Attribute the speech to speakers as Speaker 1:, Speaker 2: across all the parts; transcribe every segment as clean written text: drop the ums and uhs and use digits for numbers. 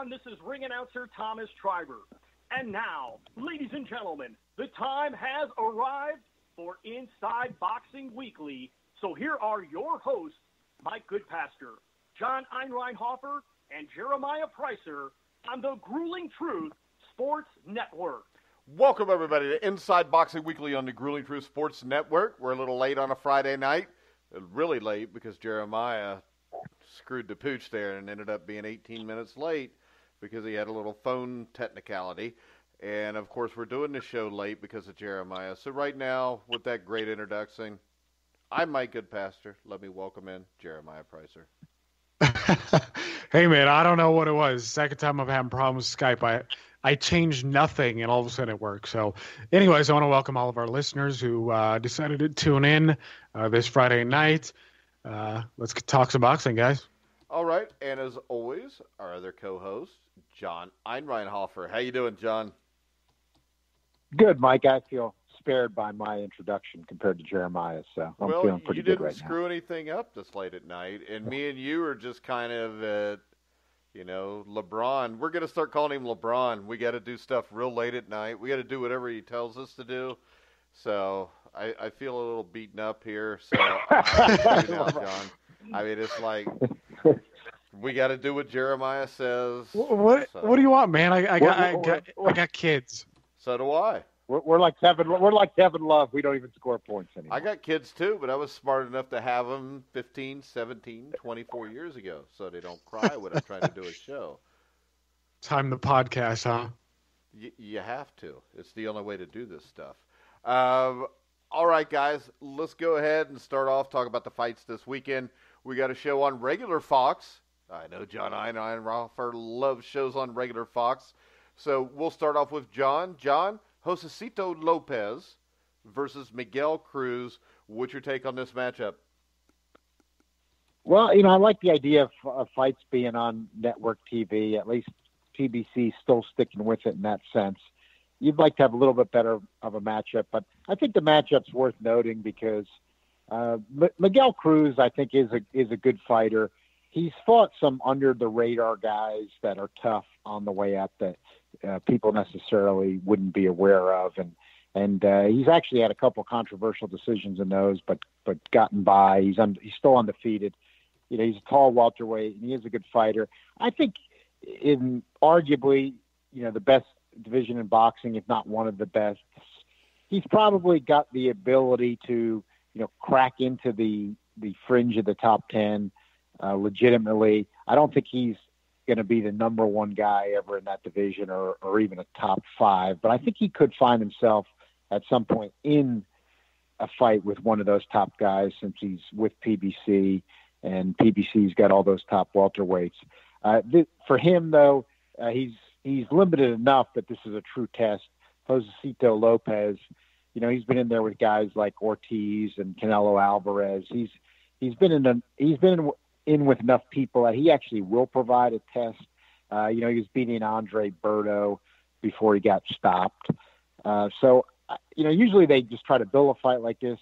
Speaker 1: everyone. This is ring announcer Thomas Triber. And now, ladies and gentlemen, the time has arrived for Inside Boxing Weekly. So here are your hosts, Mike Goodpaster, John Einreinhofer, and Jeremiah Preisser on the Grueling Truth Sports Network.
Speaker 2: Welcome, everybody, to Inside Boxing Weekly on the Grueling Truth Sports Network. We're a little late on a Friday night. Really late because Jeremiah screwed the pooch there and ended up being 18 minutes late because he had a little phone technicality. And, of course, we're doing the show late because of Jeremiah. So right now, with that great introduction, I'm Mike Goodpaster. Let me welcome in Jeremiah Preisser.
Speaker 3: Hey, man, I don't know what it was. Second time I'm having problems with Skype. I changed nothing, and all of a sudden it worked. So, anyways, I want to welcome all of our listeners who decided to tune in this Friday night. Let's talk some boxing, guys.
Speaker 2: All right, and as always, our other co-host, John Einreinhofer. How you doing, John?
Speaker 4: Good, Mike. I feel spared by my introduction compared to Jeremiah, so I'm feeling pretty good right now.
Speaker 2: You didn't screw anything up this late at night, and me and you are just kind of LeBron. We're going to start calling him LeBron. We got to do stuff real late at night. We got to do whatever he tells us to do. So I feel a little beaten up here. So John. I mean, it's like we got to do what Jeremiah says.
Speaker 3: What do you want, man? I got kids.
Speaker 2: So do I.
Speaker 4: We're like Kevin Love. We don't even score points anymore.
Speaker 2: I got kids too, but I was smart enough to have them 15, 17, 24 years ago, so they don't cry when I'm trying to do a show.
Speaker 3: Time the podcast, huh?
Speaker 2: You have to. It's the only way to do this stuff. All right, guys, let's go ahead and start off talking about the fights this weekend. We got a show on regular Fox. I know John Einreinhofer loves shows on regular Fox. So we'll start off with John. John, Josecito Lopez versus Miguel Cruz. What's your take on this matchup?
Speaker 4: Well, I like the idea of fights being on network TV. At least PBC still sticking with it in that sense. You'd like to have a little bit better of a matchup, but I think the matchup's worth noting because Miguel Cruz, I think, is a good fighter. He's fought some under the radar guys that are tough on the way up that people necessarily wouldn't be aware of, and he's actually had a couple controversial decisions in those, but gotten by. He's still undefeated. He's a tall welterweight, and he is a good fighter. I think in arguably the best division in boxing, if not one of the best. He's probably got the ability to crack into the fringe of the top 10 legitimately. I don't think he's going to be the number one guy ever in that division or even a top 5, but I think he could find himself at some point in a fight with one of those top guys since he's with PBC, and PBC's got all those top welterweights. For him, though, he's limited enough that this is a true test. Josecito Lopez, he's been in there with guys like Ortiz and Canelo Alvarez. He's been in with enough people that he actually will provide a test. He was beating Andre Berto before he got stopped. So usually they just try to build a fight like this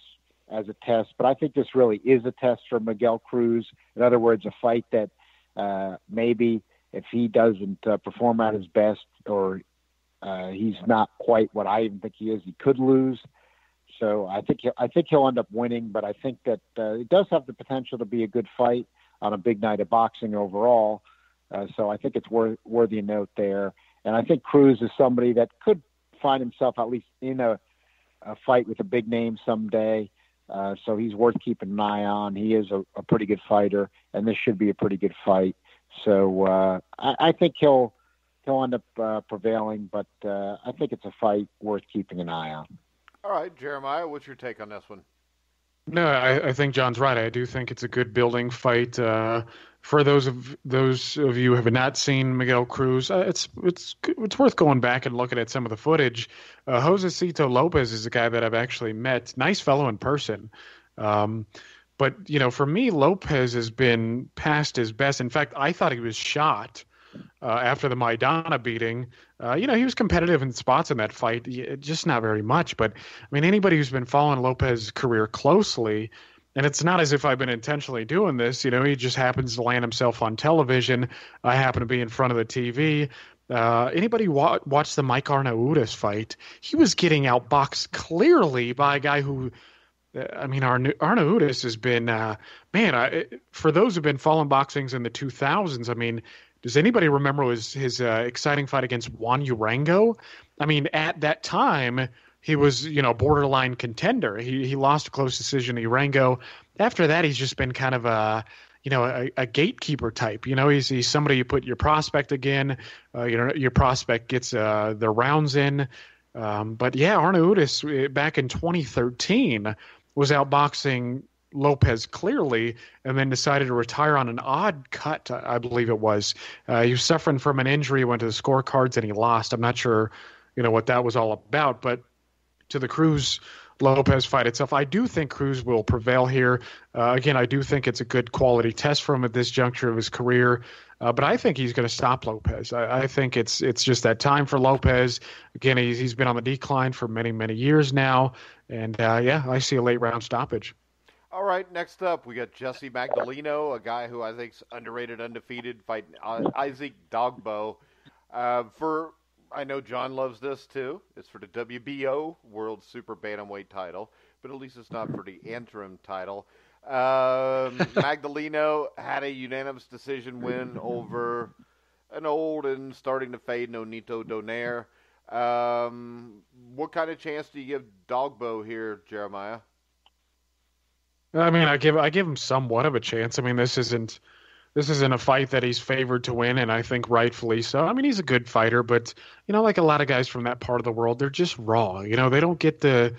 Speaker 4: as a test, but I think this really is a test for Miguel Cruz. In other words, a fight that maybe if he doesn't perform at his best or he's not quite what I even think he is, he could lose. So I think he'll end up winning, but I think that it does have the potential to be a good fight on a big night of boxing overall. So I think it's worthy of note there. And I think Cruz is somebody that could find himself at least in a fight with a big name someday. So he's worth keeping an eye on. He is a pretty good fighter, and this should be a pretty good fight. So I think he'll end up prevailing, but I think it's a fight worth keeping an eye on.
Speaker 2: All right, Jeremiah, what's your take on this one?
Speaker 3: No, I think John's right. I do think it's a good building fight. For those of you who have not seen Miguel Cruz, it's worth going back and looking at some of the footage. Josecito Lopez is a guy that I've actually met. Nice fellow in person. But for me, Lopez has been past his best. In fact, I thought he was shot after the Maidana beating. He was competitive in spots in that fight, just not very much. But, I mean, anybody who's been following Lopez's career closely, And it's not as if I've been intentionally doing this. He just happens to land himself on television. I happen to be in front of the TV. Anybody watch the Mike Arnaudes fight? He was getting outboxed clearly by a guy who, Arnaudes has been, for those who've been following boxings in the 2000s, does anybody remember his exciting fight against Juan Urango? At that time, he was, borderline contender. He lost a close decision to Urango. After that, he's just been kind of a gatekeeper type. He's somebody you put your prospect again. Your prospect gets the rounds in. But yeah, Arnaudes back in 2013 was outboxing Lopez clearly, and then decided to retire on an odd cut, I believe it was. He was suffering from an injury, went to the scorecards, and he lost. I'm not sure, what that was all about, but to the Cruz-Lopez fight itself, I do think Cruz will prevail here. Again, I do think it's a good quality test for him at this juncture of his career, but I think he's going to stop Lopez. I think it's just that time for Lopez. Again, he's been on the decline for many, many years now, and I see a late round stoppage.
Speaker 2: All right, next up, we got Jesse Magdaleno, a guy who I think is underrated, undefeated, fighting Isaac Dogbo. I know John loves this too. It's for the WBO World Super Bantamweight title, but at least it's not for the interim title. Magdaleno had a unanimous decision win over an old and starting to fade Nonito Donaire. What kind of chance do you give Dogbo here, Jeremiah?
Speaker 3: I give him somewhat of a chance. This isn't a fight that he's favored to win, and I think rightfully so. He's a good fighter, but like a lot of guys from that part of the world, they're just raw. They don't get the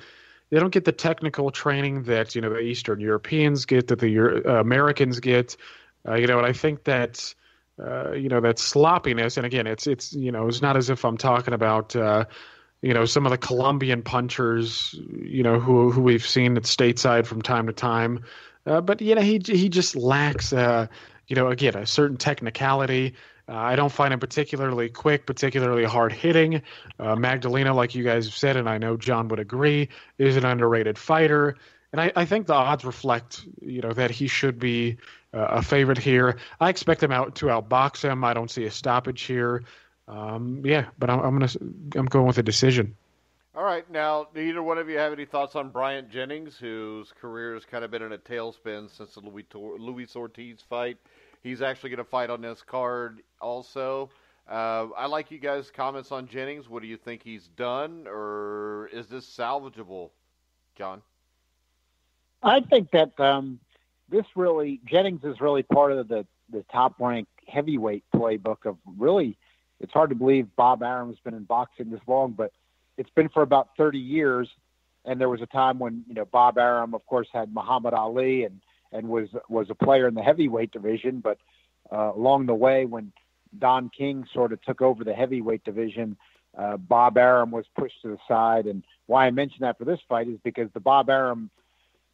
Speaker 3: technical training that the Eastern Europeans get, that the Americans get. And I think that that sloppiness. And again, it's not as if I'm talking about some of the Colombian punchers who we've seen at stateside from time to time. But he just lacks. Again, a certain technicality. I don't find him particularly quick, particularly hard-hitting. Magdaleno, like you guys have said, and I know John would agree, is an underrated fighter. And I think the odds reflect, that he should be a favorite here. I expect him to outbox him. I don't see a stoppage here. But I'm going with a decision.
Speaker 2: All right. Now, do either one of you have any thoughts on Bryant Jennings, whose career has kind of been in a tailspin since the Luis Ortiz fight? He's actually going to fight on this card also. I like you guys' comments on Jennings. What do you think he's done, or is this salvageable, John?
Speaker 4: I think that Jennings is really part of the top-ranked heavyweight playbook of really, it's hard to believe Bob Arum's been in boxing this long, but it's been for about 30 years. And there was a time when, Bob Arum, of course, had Muhammad Ali and was a player in the heavyweight division. But along the way, when Don King sort of took over the heavyweight division, Bob Arum was pushed to the side. And why I mention that for this fight is because the Bob Arum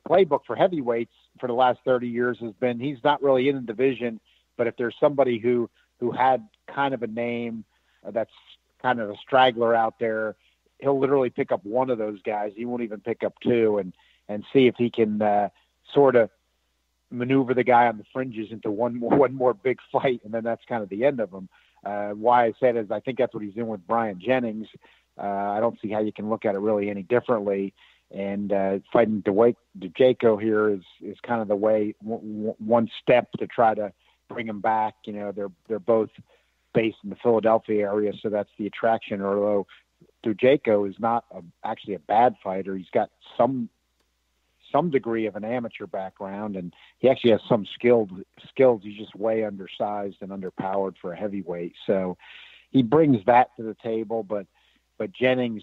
Speaker 4: playbook for heavyweights for the last 30 years has been, he's not really in the division, but if there's somebody who had kind of a name that's kind of a straggler out there, he'll literally pick up one of those guys. He won't even pick up two and see if he can sort of maneuver the guy on the fringes into one more big fight, and then that's kind of the end of him. Why I said is I think that's what he's doing with Bryant Jennings. I don't see how you can look at it really any differently. And fighting DeJaco here is kind of the way, one step to try to bring him back. They're both based in the Philadelphia area, so that's the attraction. Although DeJaco is not actually a bad fighter. He's got some degree of an amateur background, and he actually has some skills. He's just way undersized and underpowered for a heavyweight. So he brings that to the table, but Jennings,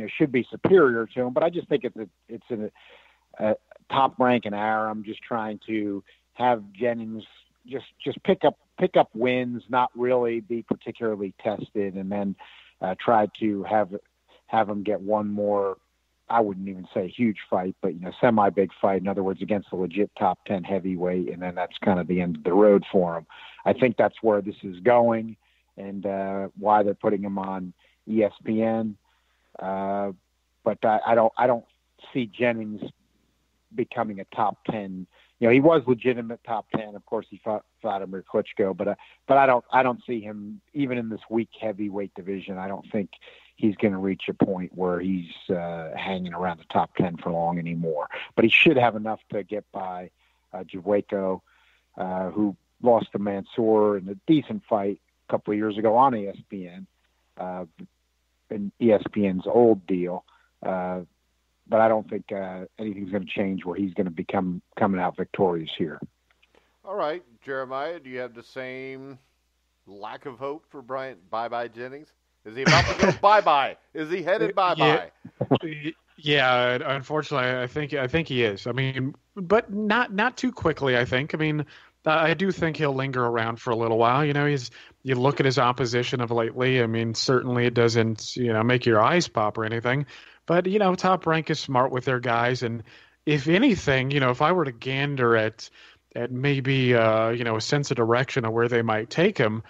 Speaker 4: should be superior to him. But I just think it's a top rank in Arum, just trying to have Jennings just pick up wins, not really be particularly tested, and then try to have him get one more, I wouldn't even say huge fight, but semi-big fight. In other words, against a legit top 10 heavyweight, and then that's kind of the end of the road for him. I think that's where this is going, and why they're putting him on ESPN. But I don't see Jennings becoming a top 10. He was legitimate top 10. Of course, he fought Vladimir Klitschko, but I don't see him even in this weak heavyweight division. I don't think he's going to reach a point where he's hanging around the top 10 for long anymore. But he should have enough to get by Jacobs, who lost to Mansour in a decent fight a couple of years ago on ESPN, in ESPN's old deal. But I don't think anything's going to change where he's going to coming out victorious here.
Speaker 2: All right, Jeremiah, do you have the same lack of hope for Bryant Bye-Bye Jennings? Is he about to go bye-bye? Is he headed bye-bye?
Speaker 3: Yeah, unfortunately, I think he is. I mean, but not too quickly, I think. I mean, I do think he'll linger around for a little while. You look at his opposition of lately. I mean, certainly it doesn't, make your eyes pop or anything. But, Top Rank is smart with their guys. And if anything, if I were to gander at maybe, a sense of direction of where they might take him,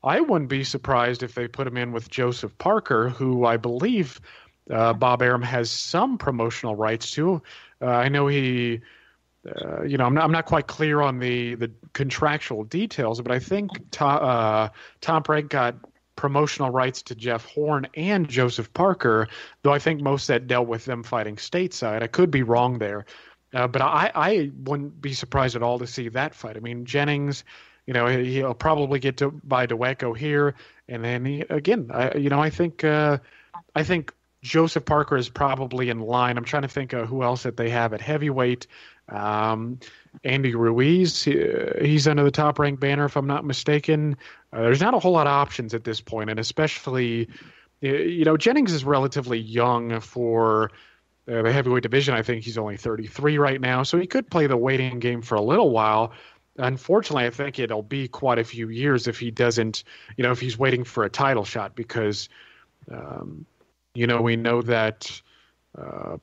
Speaker 3: I wouldn't be surprised if they put him in with Joseph Parker, who I believe Bob Arum has some promotional rights to. I know he, I'm not quite clear on the contractual details, but I think Top Rank got promotional rights to Jeff Horn and Joseph Parker, though I think most that dealt with them fighting stateside. I could be wrong there, but I wouldn't be surprised at all to see that fight. I mean, Jennings, he'll probably get to by Dweco here, and then I think Joseph Parker is probably in line. I'm trying to think of who else that they have at heavyweight. Andy Ruiz, he's under the Top Rank banner, if I'm not mistaken. There's not a whole lot of options at this point, and especially, Jennings is relatively young for the heavyweight division. I think he's only 33 right now, so he could play the waiting game for a little while. Unfortunately, I think it'll be quite a few years if he doesn't, if he's waiting for a title shot, because, we know that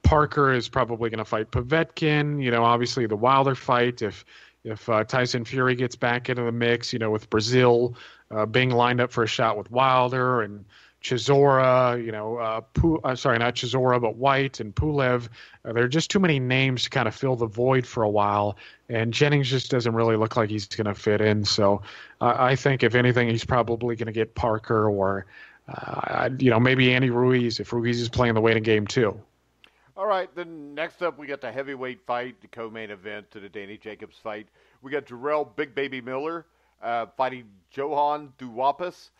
Speaker 3: Parker is probably going to fight Povetkin. Obviously the Wilder fight. If Tyson Fury gets back into the mix, with Brazil being lined up for a shot with Wilder and Chisora, not Chisora, but White and Pulev. There are just too many names to kind of fill the void for a while, and Jennings just doesn't really look like he's going to fit in. So I think if anything, he's probably going to get Parker or maybe Andy Ruiz if Ruiz is playing the waiting game too.
Speaker 2: All right, then next up we got the heavyweight fight, the co-main event to the Danny Jacobs fight. We got Jarrell Big Baby Miller fighting Johan Duhaupas.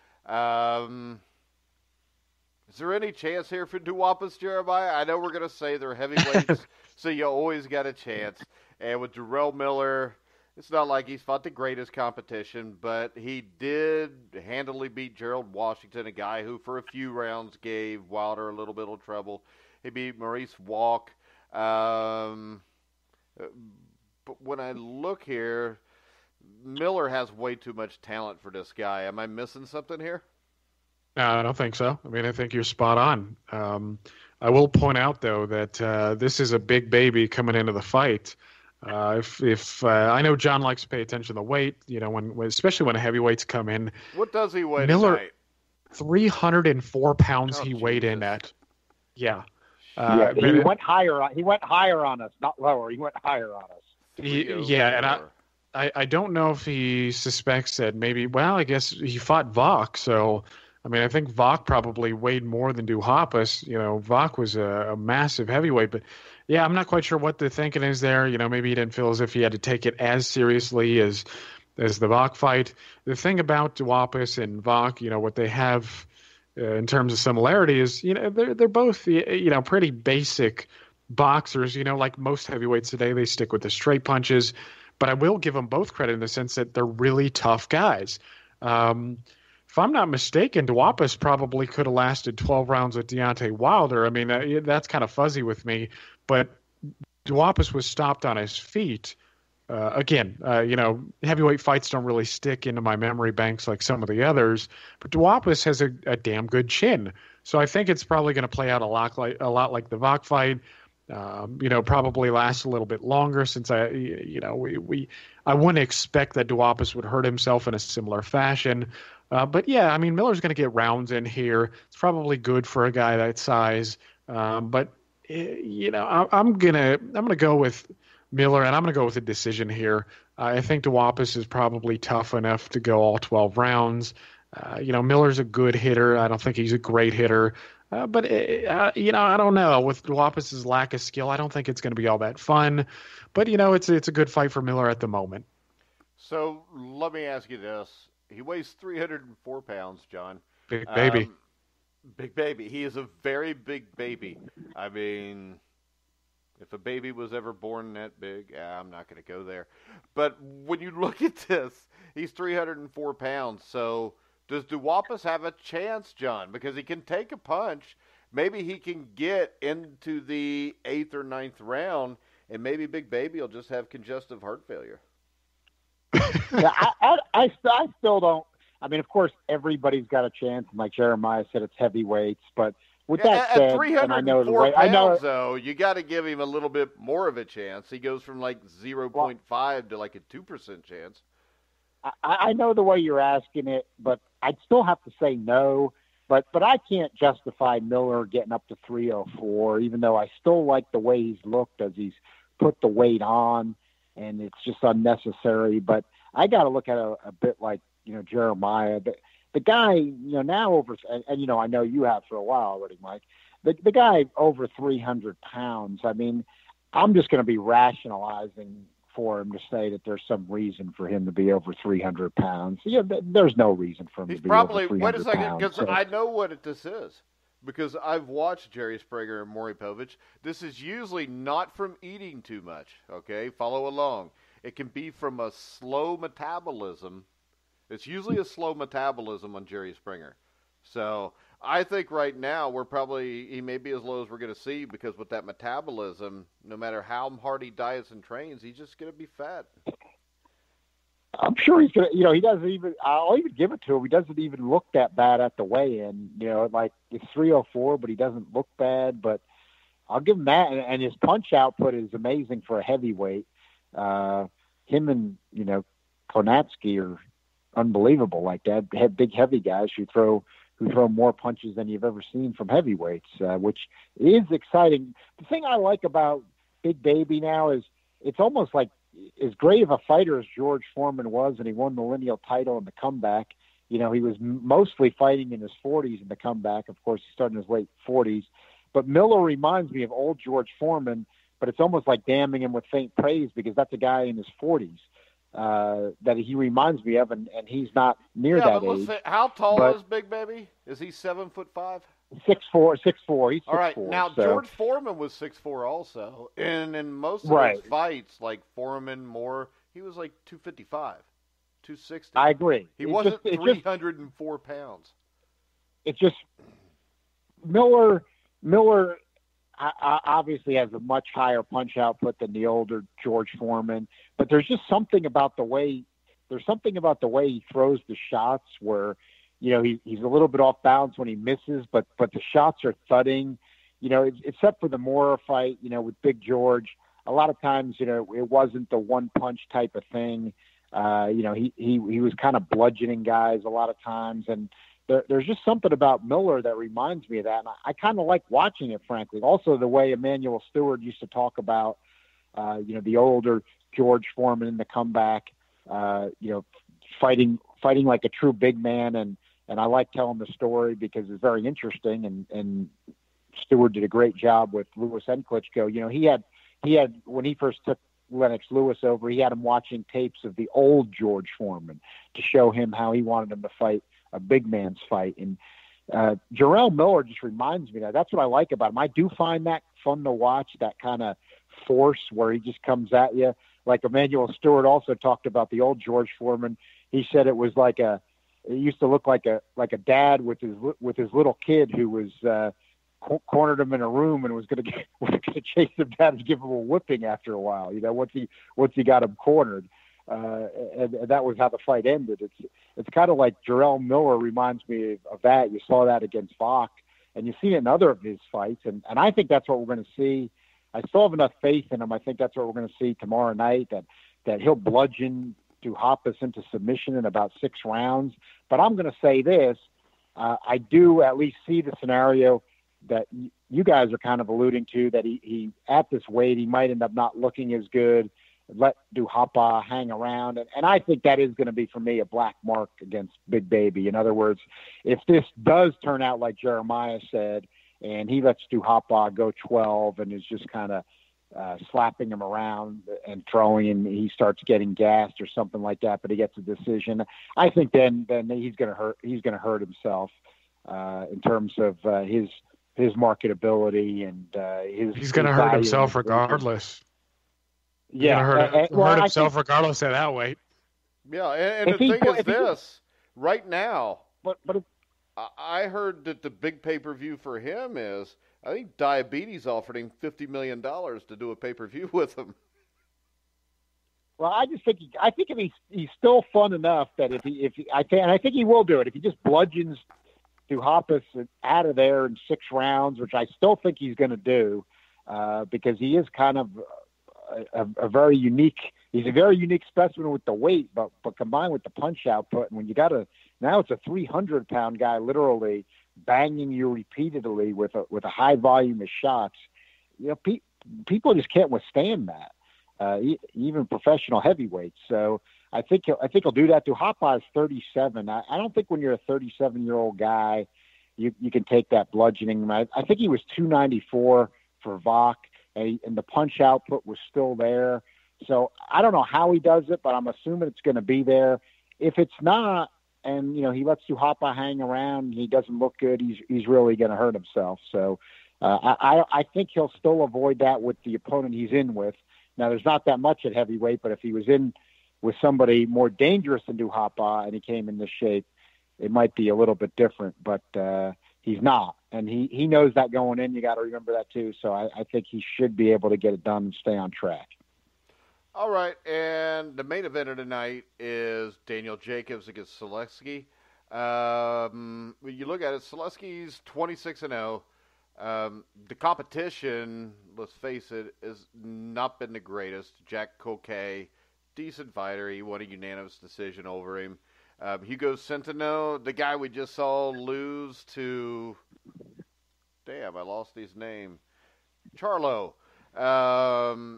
Speaker 2: Is there any chance here for Duhaupas, Jeremiah? I know we're going to say they're heavyweights, so you always got a chance. And with Jarrell Miller, it's not like he's fought the greatest competition, but he did handily beat Gerald Washington, a guy who for a few rounds gave Wilder a little bit of trouble. He beat Maurice Walk. But when I look here, Miller has way too much talent for this guy. Am I missing something here?
Speaker 3: I don't think so. I mean, I think you're spot on. I will point out, though, that this is a big baby coming into the fight. If I know John likes to pay attention to the weight, especially when heavyweights come in.
Speaker 2: What does he weigh
Speaker 3: Miller,
Speaker 2: tonight?
Speaker 3: 304 pounds he weighed in at. Yeah.
Speaker 4: He went higher. He went higher on us, not lower. He went higher on us.
Speaker 3: I don't know if he suspects that maybe. Well, I guess he fought Vok, so I mean, I think Vok probably weighed more than Duhaupas. Vok was a massive heavyweight, but yeah, I'm not quite sure what the thinking is there. Maybe he didn't feel as if he had to take it as seriously as the Vok fight. The thing about Duhaupas and Vok, what they have in terms of similarity is, they're both, pretty basic boxers. Like most heavyweights today, they stick with the straight punches. But I will give them both credit in the sense that they're really tough guys. If I'm not mistaken, Duhaupas probably could have lasted 12 rounds with Deontay Wilder. I mean, that's kind of fuzzy with me. But Duhaupas was stopped on his feet. Heavyweight fights don't really stick into my memory banks like some of the others. But Duhaupas has a damn good chin. So I think it's probably going to play out a lot like the Vok fight. Probably last a little bit longer since I wouldn't expect that Duhaupas would hurt himself in a similar fashion. But yeah, I mean, Miller's going to get rounds in here. It's probably good for a guy that size. I'm gonna go with Miller, and I'm going to go with a decision here. I think Duhaupas is probably tough enough to go all 12 rounds. Miller's a good hitter. I don't think he's a great hitter. But I don't know. With Duhaupas' lack of skill, I don't think it's going to be all that fun. But, it's a good fight for Miller at the moment.
Speaker 2: So let me ask you this. He weighs 304 pounds, John.
Speaker 3: Big baby.
Speaker 2: Big baby. He is a very big baby. I mean, if a baby was ever born that big, I'm not going to go there. But when you look at this, he's 304 pounds. So does Duhaupas have a chance, John? Because he can take a punch. Maybe he can get into the 8th or 9th round, and maybe Big Baby will just have congestive heart failure.
Speaker 4: Yeah, I still don't. I mean, of course, everybody's got a chance. Like Jeremiah said, it's heavyweights. But with that said, and I know the way,
Speaker 2: pounds, though, you got to give him a little bit more of a chance. He goes from like 0.5 to like a 2% chance.
Speaker 4: I know the way you're asking it, but I'd still have to say no. But I can't justify Miller getting up to 304, even though I still like the way he's looked as he's put the weight on, and it's just unnecessary. But I got to look at it a bit like, Jeremiah. The guy, now over, and I know you have for a while already, Mike. The guy over 300 pounds. I mean, I'm just going to be rationalizing for him to say that there's some reason for him to be over 300 pounds. There's no reason for him to be over 300 pounds.
Speaker 2: Wait a second, because I know what this is. Because I've watched Jerry Springer and Maury Povich. This is usually not from eating too much, okay? Follow along. It can be from a slow metabolism. It's usually a slow metabolism on Jerry Springer. So I think right now he may be as low as we're going to see, because with that metabolism, no matter how hard he diets and trains, he's just going to be fat.
Speaker 4: I'm sure he's going to, he doesn't even, I'll even give it to him. He doesn't even look that bad at the weigh-in. Like it's 304, but he doesn't look bad. But I'll give him that. And his punch output is amazing for a heavyweight. Him and, Konatsky are unbelievable like that. Had big, heavy guys who throw more punches than you've ever seen from heavyweights, which is exciting. The thing I like about Big Baby now is it's almost like, as great of a fighter as George Foreman was, and he won the lineal title in the comeback, he was mostly fighting in his 40s in the comeback. Of course, he started in his late 40s. But Miller reminds me of old George Foreman, but it's almost like damning him with faint praise, because that's a guy in his 40s that he reminds me of, and he's not near that age.
Speaker 2: How tall is Big Baby? Is he 7'5"?
Speaker 4: 6'4". He's 6'4".
Speaker 2: All right. Now, George Foreman was 6'4" also. And in most of his fights, like Foreman, Moore, he was like 255, 260.
Speaker 4: I agree.
Speaker 2: He wasn't 304 pounds.
Speaker 4: It's just Miller obviously has a much higher punch output than the older George Foreman. But there's just something about the way he throws the shots where, he's a little bit off balance when he misses, but the shots are thudding, except for the Mora fight, with Big George. A lot of times, it wasn't the one punch type of thing. He was kind of bludgeoning guys a lot of times. And there's just something about Miller that reminds me of that. And I kind of like watching it, frankly. Also, the way Emmanuel Stewart used to talk about, the older George Foreman in the comeback, fighting like a true big man. And I like telling the story because it's very interesting. And Stewart did a great job with Louis and Klitschko. He had when he first took Lennox Lewis over, he had him watching tapes of the old George Foreman to show him how he wanted him to fight a big man's fight. And Jarrell Miller just reminds me that's what I like about him. I do find that fun to watch, that kind of force where he just comes at you. Like Emmanuel Stewart also talked about the old George Foreman. He said it was it used to look like a dad with his little kid who was cornered him in a room and was going to chase him down and give him a whipping after a while. Once he got him cornered, and that was how the fight ended. It's kind of like Jarrell Miller reminds me of that. You saw that against Bach, and you see it in other of his fights, and I think that's what we're going to see. I still have enough faith in him. I think that's what we're going to see tomorrow night. That he'll bludgeon Duhaupas into submission in about 6 rounds. But I'm going to say this: I do at least see the scenario that you guys are kind of alluding to, that he at this weight, he might end up not looking as good, let Duhapa hang around. And I think that is going to be, for me, a black mark against Big Baby. In other words, if this does turn out like Jeremiah said, and he lets Duhapa go 12 and is just kind of slapping him around and throwing, and he starts getting gassed or something like that, but he gets a decision, I think then he's going to hurt himself in terms of his marketability and
Speaker 3: he's going to hurt himself regardless.
Speaker 4: Yeah,
Speaker 3: hurt himself regardless of that weight.
Speaker 2: Yeah, and the thing is this, right now,
Speaker 4: but
Speaker 2: I heard that the big pay-per-view for him is, I think Diabetes offered him $50 million to do a pay-per-view with him.
Speaker 4: Well, I just think he's still fun enough that I think he will do it if he just bludgeons Duhaupas out of there in 6 rounds, which I still think he's going to do, because he is kind of a very unique specimen with the weight, but combined with the punch output, and when you now it's a 300-pound guy literally banging you repeatedly with a high volume of shots, people just can't withstand that, even professional heavyweights. So I think he'll do that. Duhaupas is 37. I don't think when you're a 37-year-old guy, you can take that bludgeoning. I think he was 294 for Vok. And the punch output was still there. So I don't know how he does it, but I'm assuming it's going to be there. If it's not, and he lets Duhaupas hang around, and he doesn't look good, he's really going to hurt himself. So I think he'll still avoid that with the opponent he's in with. Now, there's not that much at heavyweight, but if he was in with somebody more dangerous than Duhaupas and he came in this shape, it might be a little bit different. But he's not. And he knows that going in. You got to remember that too. So I think he should be able to get it done and stay on track.
Speaker 2: All right, and the main event of the night is Daniel Jacobs against Sulecki. When you look at it, Sulecki's 26-0. The competition, let's face it, has not been the greatest. Jack Coquet, decent fighter. He won a unanimous decision over him. Hugo Centeno, the guy we just saw lose to, damn, I lost his name, Charlo.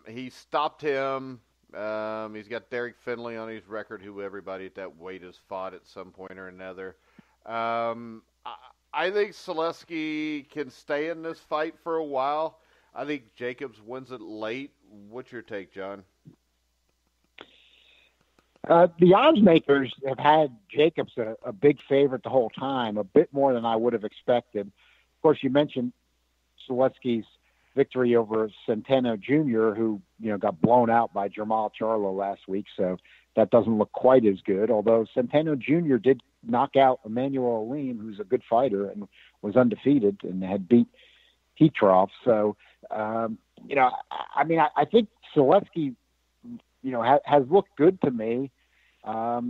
Speaker 2: He stopped him. He's got Derek Finley on his record, who everybody at that weight has fought at some point or another. I think Sulecki can stay in this fight for a while. I think Jacobs wins it late. What's your take, John?
Speaker 4: The odds makers have had Jacobs a big favorite the whole time, a bit more than I would have expected. Of course, you mentioned Sulecki's victory over Centeno Jr., who got blown out by Jermall Charlo last week, so that doesn't look quite as good. Although Centeno Jr. did knock out Emmanuel Alim, who's a good fighter and was undefeated and had beat Heatroff. So, I think Sulecki, has looked good to me. I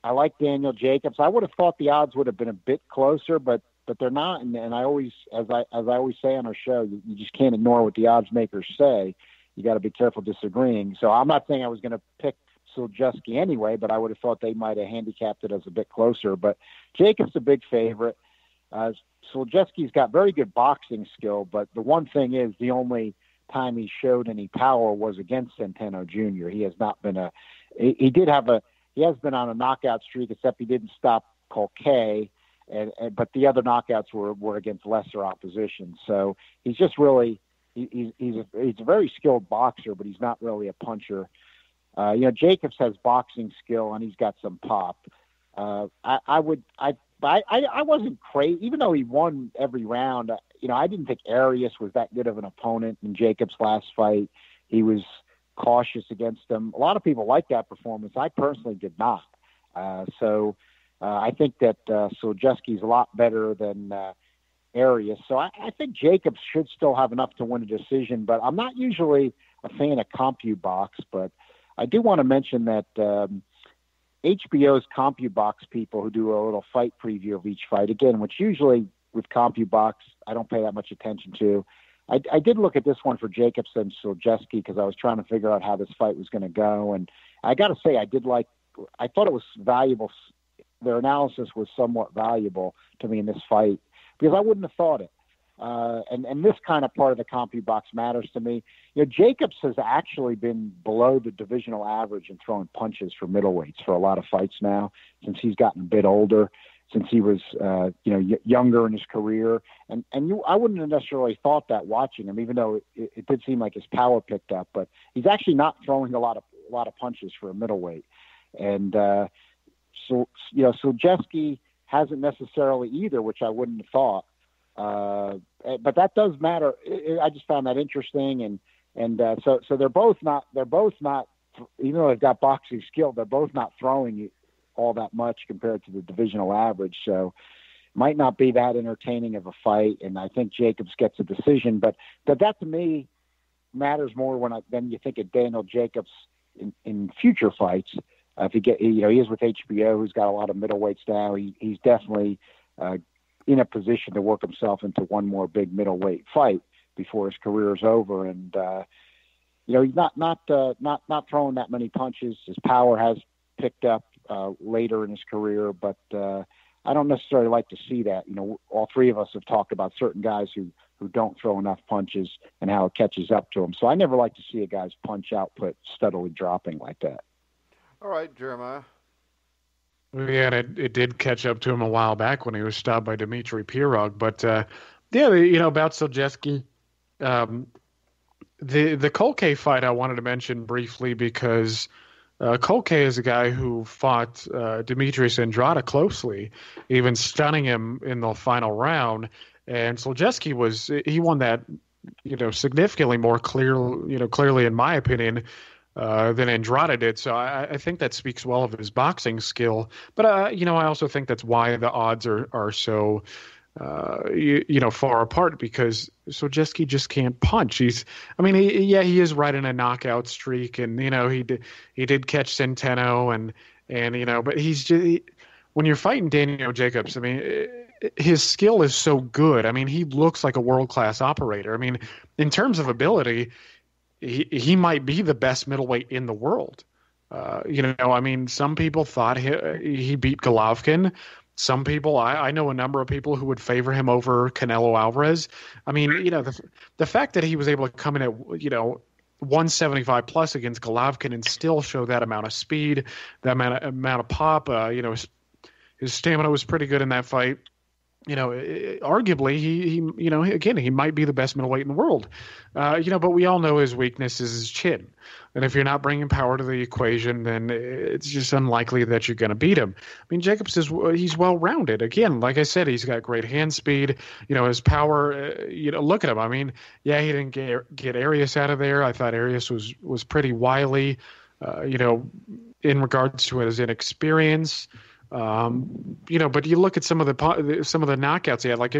Speaker 4: like Daniel Jacobs. I would have thought the odds would have been a bit closer, but they're not. And I always, as I always say on our show, you just can't ignore what the odds makers say. You got to be careful disagreeing. So I'm not saying I was going to pick Sulecki anyway, but I would have thought they might have handicapped it as a bit closer. But Jacobs a big favorite. Sulecki's got very good boxing skill, but the one thing is the only time he showed any power was against Centeno Jr. He has not been he has been on a knockout streak, except he didn't stop Colquet, but the other knockouts were against lesser opposition. So he's just really, he's a very skilled boxer, but he's not really a puncher. Jacobs has boxing skill and he's got some pop. I wasn't crazy, even though he won every round. I didn't think Arias was that good of an opponent in Jacobs' last fight. He was cautious against him. A lot of people liked that performance. I personally did not. I think that Sulecki's a lot better than Arias. So I think Jacobs should still have enough to win a decision, but I'm not usually a fan of CompuBox, but I do want to mention that HBO's CompuBox people who do a little fight preview of each fight, again, which usually with CompuBox I don't pay that much attention to. I did look at this one for Jacobs and Sulecki because I was trying to figure out how this fight was going to go, and I got to say I thought it was valuable. Their analysis was somewhat valuable to me in this fight because I wouldn't have thought it. And this kind of part of the CompuBox matters to me. Jacobs has actually been below the divisional average in throwing punches for middleweights for a lot of fights now, since he's gotten a bit older, since he was, younger in his career. I wouldn't have necessarily thought that watching him, even though it did seem like his power picked up, but he's actually not throwing a lot of punches for a middleweight. And, Sulecki hasn't necessarily either, which I wouldn't have thought. But that does matter. I just found that interesting, and so they're both not, even though they've got boxing skill, they're both not throwing all that much compared to the divisional average. So it might not be that entertaining of a fight. And I think Jacobs gets a decision, but that to me matters more than you think of Daniel Jacobs in future fights. If he is with HBO, who's got a lot of middleweights now. He's definitely in a position to work himself into one more big middleweight fight before his career is over. And he's not throwing that many punches. His power has picked up later in his career, but I don't necessarily like to see that. All three of us have talked about certain guys who don't throw enough punches and how it catches up to them. So I never like to see a guy's punch output steadily dropping like that.
Speaker 2: All right, Jeremiah.
Speaker 3: Yeah, it did catch up to him a while back when he was stopped by Dmitry Pirog. But, about Sulecki, the Kolke fight I wanted to mention briefly because Kolke is a guy who fought Demetrius Andrade closely, even stunning him in the final round. And Sulecki he won that, significantly more clearly in my opinion, than Andrade did. So I think that speaks well of his boxing skill. But, I also think that's why the odds are so, far apart, because Sulecki just can't punch. He is riding a knockout streak, and, he did catch Centeno and but when you're fighting Daniel Jacobs, his skill is so good. He looks like a world-class operator. In terms of ability, he might be the best middleweight in the world. Some people thought he beat Golovkin. Some people, I know a number of people who would favor him over Canelo Alvarez. The fact that he was able to come in at, 175 plus against Golovkin and still show that amount of speed, that amount of pop, his stamina was pretty good in that fight. Arguably he might be the best middleweight in the world. But we all know his weakness is his chin. And if you're not bringing power to the equation, then it's just unlikely that you're going to beat him. Jacobs he's well-rounded. Again, like I said, he's got great hand speed. His power, look at him. He didn't get Arias out of there. I thought Arias was pretty wily, in regards to his inexperience. But you look at some of the knockouts he had, like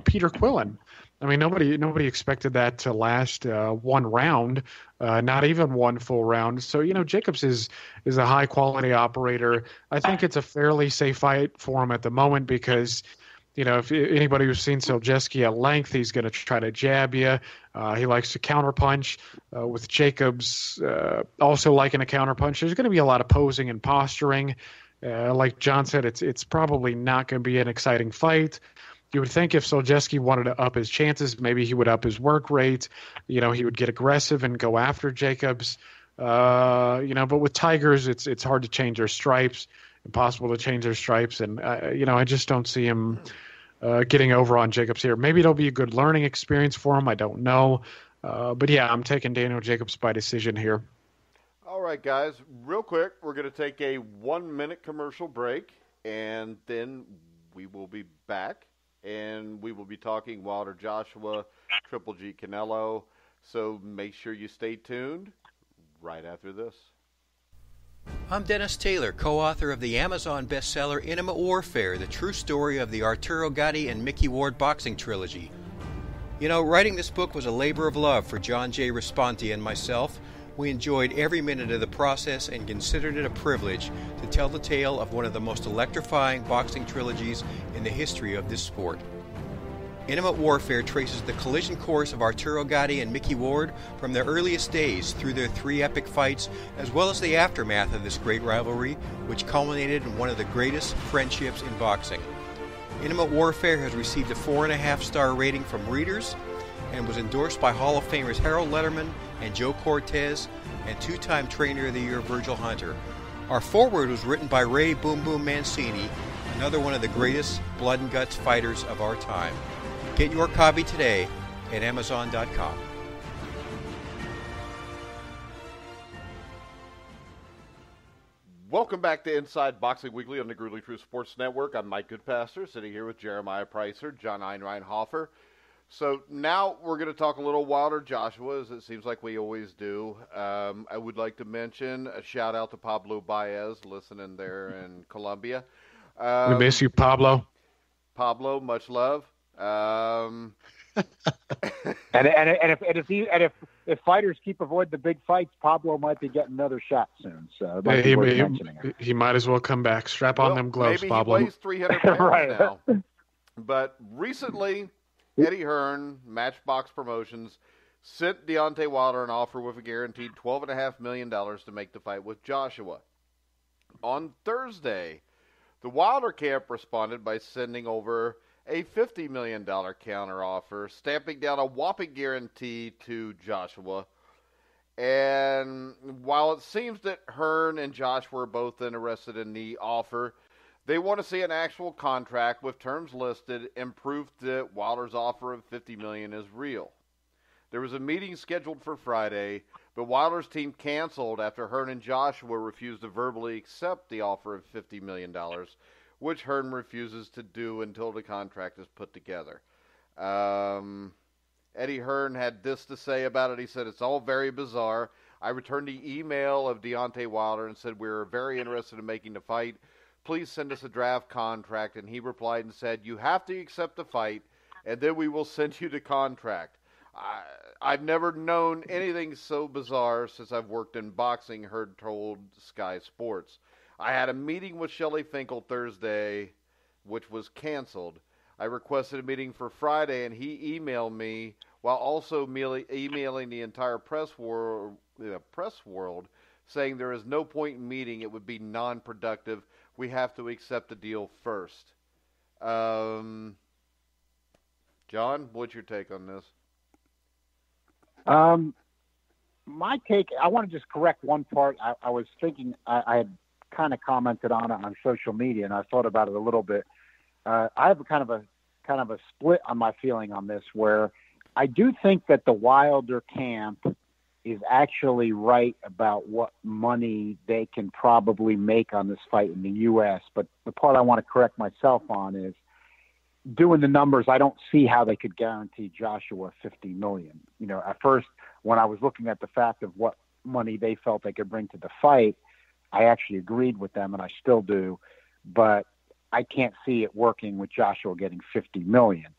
Speaker 3: Peter Quillen. Nobody expected that to last one round, not even one full round. So Jacobs is a high quality operator. I think it's a fairly safe fight for him at the moment because if anybody who's seen Sulecki at length, he's going to try to jab you. He likes to counterpunch. With Jacobs also liking a counterpunch, there's going to be a lot of posing and posturing. Like John said, it's probably not going to be an exciting fight. You would think if Sulecki wanted to up his chances, maybe he would up his work rate. He would get aggressive and go after Jacobs. But with Tigers, it's hard to change their stripes, impossible to change their stripes. And, I just don't see him getting over on Jacobs here. Maybe it'll be a good learning experience for him. I don't know. But, yeah, I'm taking Daniel Jacobs by decision here.
Speaker 2: All right, guys, real quick, we're going to take a 1-minute commercial break, and then we will be back, and we will be talking Wilder Joshua, Triple G Canelo, so make sure you stay tuned right after this.
Speaker 5: I'm Dennis Taylor, co-author of the Amazon bestseller Intimate Warfare, the true story of the Arturo Gatti and Mickey Ward boxing trilogy. Writing this book was a labor of love for John J. Responti and myself. We enjoyed every minute of the process and considered it a privilege to tell the tale of one of the most electrifying boxing trilogies in the history of this sport. Intimate Warfare traces the collision course of Arturo Gatti and Mickey Ward from their earliest days through their 3 epic fights, as well as the aftermath of this great rivalry, which culminated in one of the greatest friendships in boxing. Intimate Warfare has received a 4.5-star rating from readers and was endorsed by Hall of Famers Harold Letterman and Joe Cortez and 2-time Trainer of the Year Virgil Hunter. Our foreword was written by Ray Boom Boom Mancini, another one of the greatest blood and guts fighters of our time. Get your copy today at Amazon.com.
Speaker 2: Welcome back to Inside Boxing Weekly on the Grueling Truth Sports Network. I'm Mike Goodpaster, sitting here with Jeremiah Preisser, John Einreinhofer. So now we're going to talk a little Wilder Joshua, as it seems like we always do. I would like to mention a shout-out to Pablo Baez, listening there in Colombia.
Speaker 3: We miss you, Pablo.
Speaker 2: Pablo, much love.
Speaker 4: And if fighters keep avoiding the big fights, Pablo might be getting another shot soon. So
Speaker 3: he might as well come back. Strap on them gloves,
Speaker 2: maybe
Speaker 3: Pablo.
Speaker 2: He weighs 300 pounds
Speaker 4: right.
Speaker 2: now. But recently, Eddie Hearn, Matchbox Promotions, sent Deontay Wilder an offer with a guaranteed $12.5 million to make the fight with Joshua. On Thursday, the Wilder camp responded by sending over a $50 million counteroffer, stamping down a whopping guarantee to Joshua. And while it seems that Hearn and Joshua are both interested in the offer, they want to see an actual contract with terms listed and proof that Wilder's offer of $50 million is real. There was a meeting scheduled for Friday, but Wilder's team canceled after Hearn and Joshua refused to verbally accept the offer of $50 million, which Hearn refuses to do until the contract is put together. Eddie Hearn had this to say about it. He said, "It's all very bizarre. I returned the email of Deontay Wilder and said, we're very interested in making the fight. Please send us a draft contract." And he replied and said, "You have to accept the fight, and then we will send you the contract." I've never known anything so bizarre since I've worked in boxing, Hearn told Sky Sports. "I had a meeting with Shelley Finkel Thursday, which was canceled. I requested a meeting for Friday, and he emailed me while also emailing the entire press world, saying there is no point in meeting. It would be non-productive. We have to accept the deal first." John, what's your take on this?
Speaker 4: My take, I want to just correct one part. I was thinking, I had kind of commented on it on social media, and I thought about it a little bit. I have a kind of a split on my feeling on this, where I do think that the Wilder camp is actually right about what money they can probably make on this fight in the U.S. But the part I want to correct myself on is, doing the numbers, I don't see how they could guarantee Joshua $50 million. You know, at first, when I was looking at the fact of what money they felt they could bring to the fight, I actually agreed with them, and I still do. But I can't see it working with Joshua getting $50 million.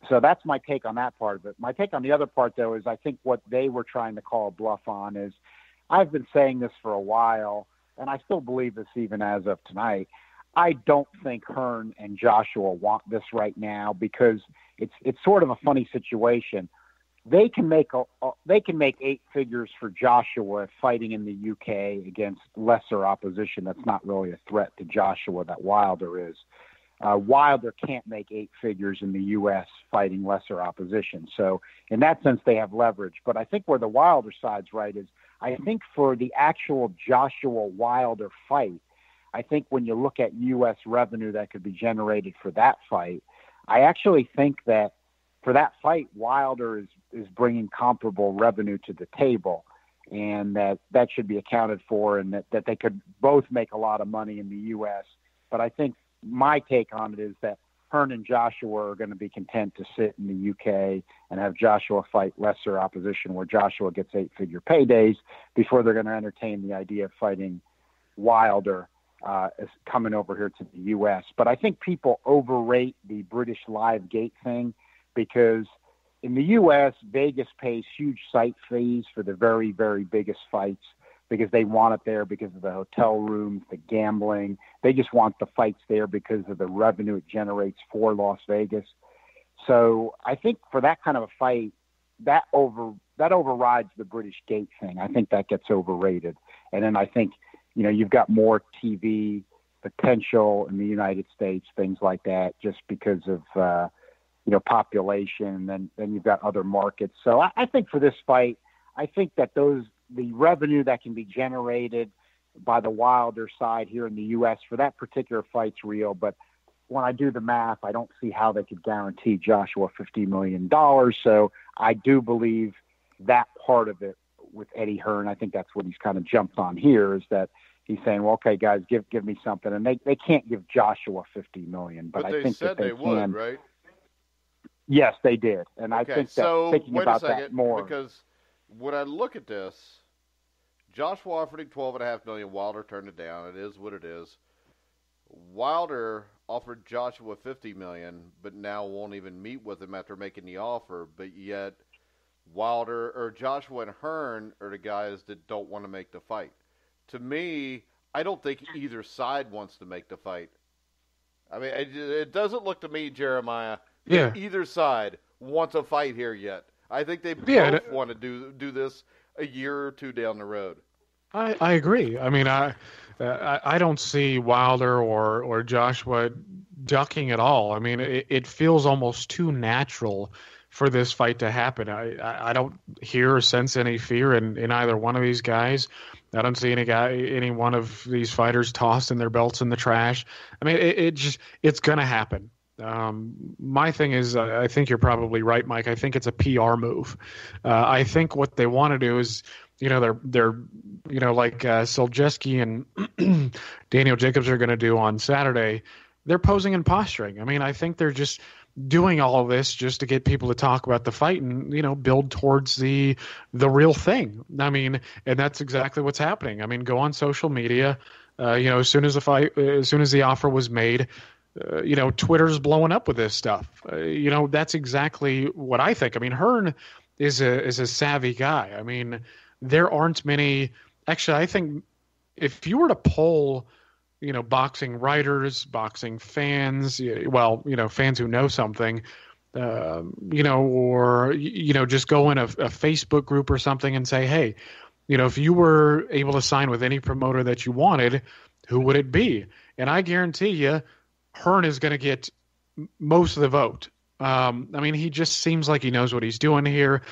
Speaker 4: So that's my take on that part of it. My take on the other part, though, is I think what they were trying to call a bluff on is, I've been saying this for a while, and I still believe this even as of tonight. I don't think Hearn and Joshua want this right now, because it's sort of a funny situation. They can make 8 figures for Joshua fighting in the UK against lesser opposition that's not really a threat to Joshua that Wilder is. Wilder can't make 8 figures in the U.S. fighting lesser opposition. So in that sense, they have leverage. But I think where the Wilder side's right is, I think for the actual Joshua-Wilder fight, I think when you look at U.S. revenue that could be generated for that fight, I actually think that for that fight, Wilder is bringing comparable revenue to the table, and that should be accounted for, and that they could both make a lot of money in the U.S. But I think my take on it is that Hearn and Joshua are going to be content to sit in the UK and have Joshua fight lesser opposition, where Joshua gets 8-figure paydays, before they're going to entertain the idea of fighting Wilder is coming over here to the U.S. But I think people overrate the British live gate thing, because in the U.S., Vegas pays huge site fees for the very, very biggest fights, because they want it there because of the hotel rooms, the gambling. They just want the fights there because of the revenue it generates for Las Vegas. So I think for that kind of a fight, that overrides the British gate thing. I think that gets overrated. And then I think, you've got more TV potential in the United States, things like that, just because of population. And then you've got other markets. So I think for this fight, I think that the revenue that can be generated by the Wilder side here in the U.S. for that particular fight's real. But when I do the math, I don't see how they could guarantee Joshua $50 million. So I do believe that part of it with Eddie Hearn. I think that's what he's kind of jumped on here, is that he's saying, well, okay, guys, give me something. And they can't give Joshua $50 million, but I think
Speaker 2: said
Speaker 4: that they
Speaker 2: would, right?
Speaker 4: Yes, they did. And I think that thinking about that more.
Speaker 2: Because when I look at this, Joshua offered him $12.5 million. Wilder turned it down. It is what it is. Wilder offered Joshua $50 million, but now won't even meet with him after making the offer. But yet, Wilder or Joshua and Hearn are the guys that don't want to make the fight. To me, I don't think either side wants to make the fight. I mean, it doesn't look to me, Jeremiah, that either side wants a fight here yet. I think they both want to do this a year or two down the road.
Speaker 3: I agree. I mean, I don't see Wilder or Joshua ducking at all. I mean, it feels almost too natural for this fight to happen. I don't hear or sense any fear in either one of these guys. I don't see any one of these fighters tossing their belts in the trash. I mean, it's going to happen. My thing is, I think you're probably right, Mike. I think it's a PR move. I think what they want to do is, they're like Sulecki and Daniel Jacobs are going to do on Saturday. They're posing and posturing. I mean, I think they're just doing all of this just to get people to talk about the fight and, build towards the real thing. I mean, and that's exactly what's happening. I mean, go on social media, as soon as the offer was made, Twitter's blowing up with this stuff. That's exactly what I think. I mean, Hearn is a savvy guy. I mean, there aren't many. Actually, I think if you were to poll, boxing writers, boxing fans, fans who know something, or just go in a Facebook group or something and say, hey, if you were able to sign with any promoter that you wanted, who would it be? And I guarantee you, Hearn is going to get most of the vote. I mean, he just seems like he knows what he's doing here.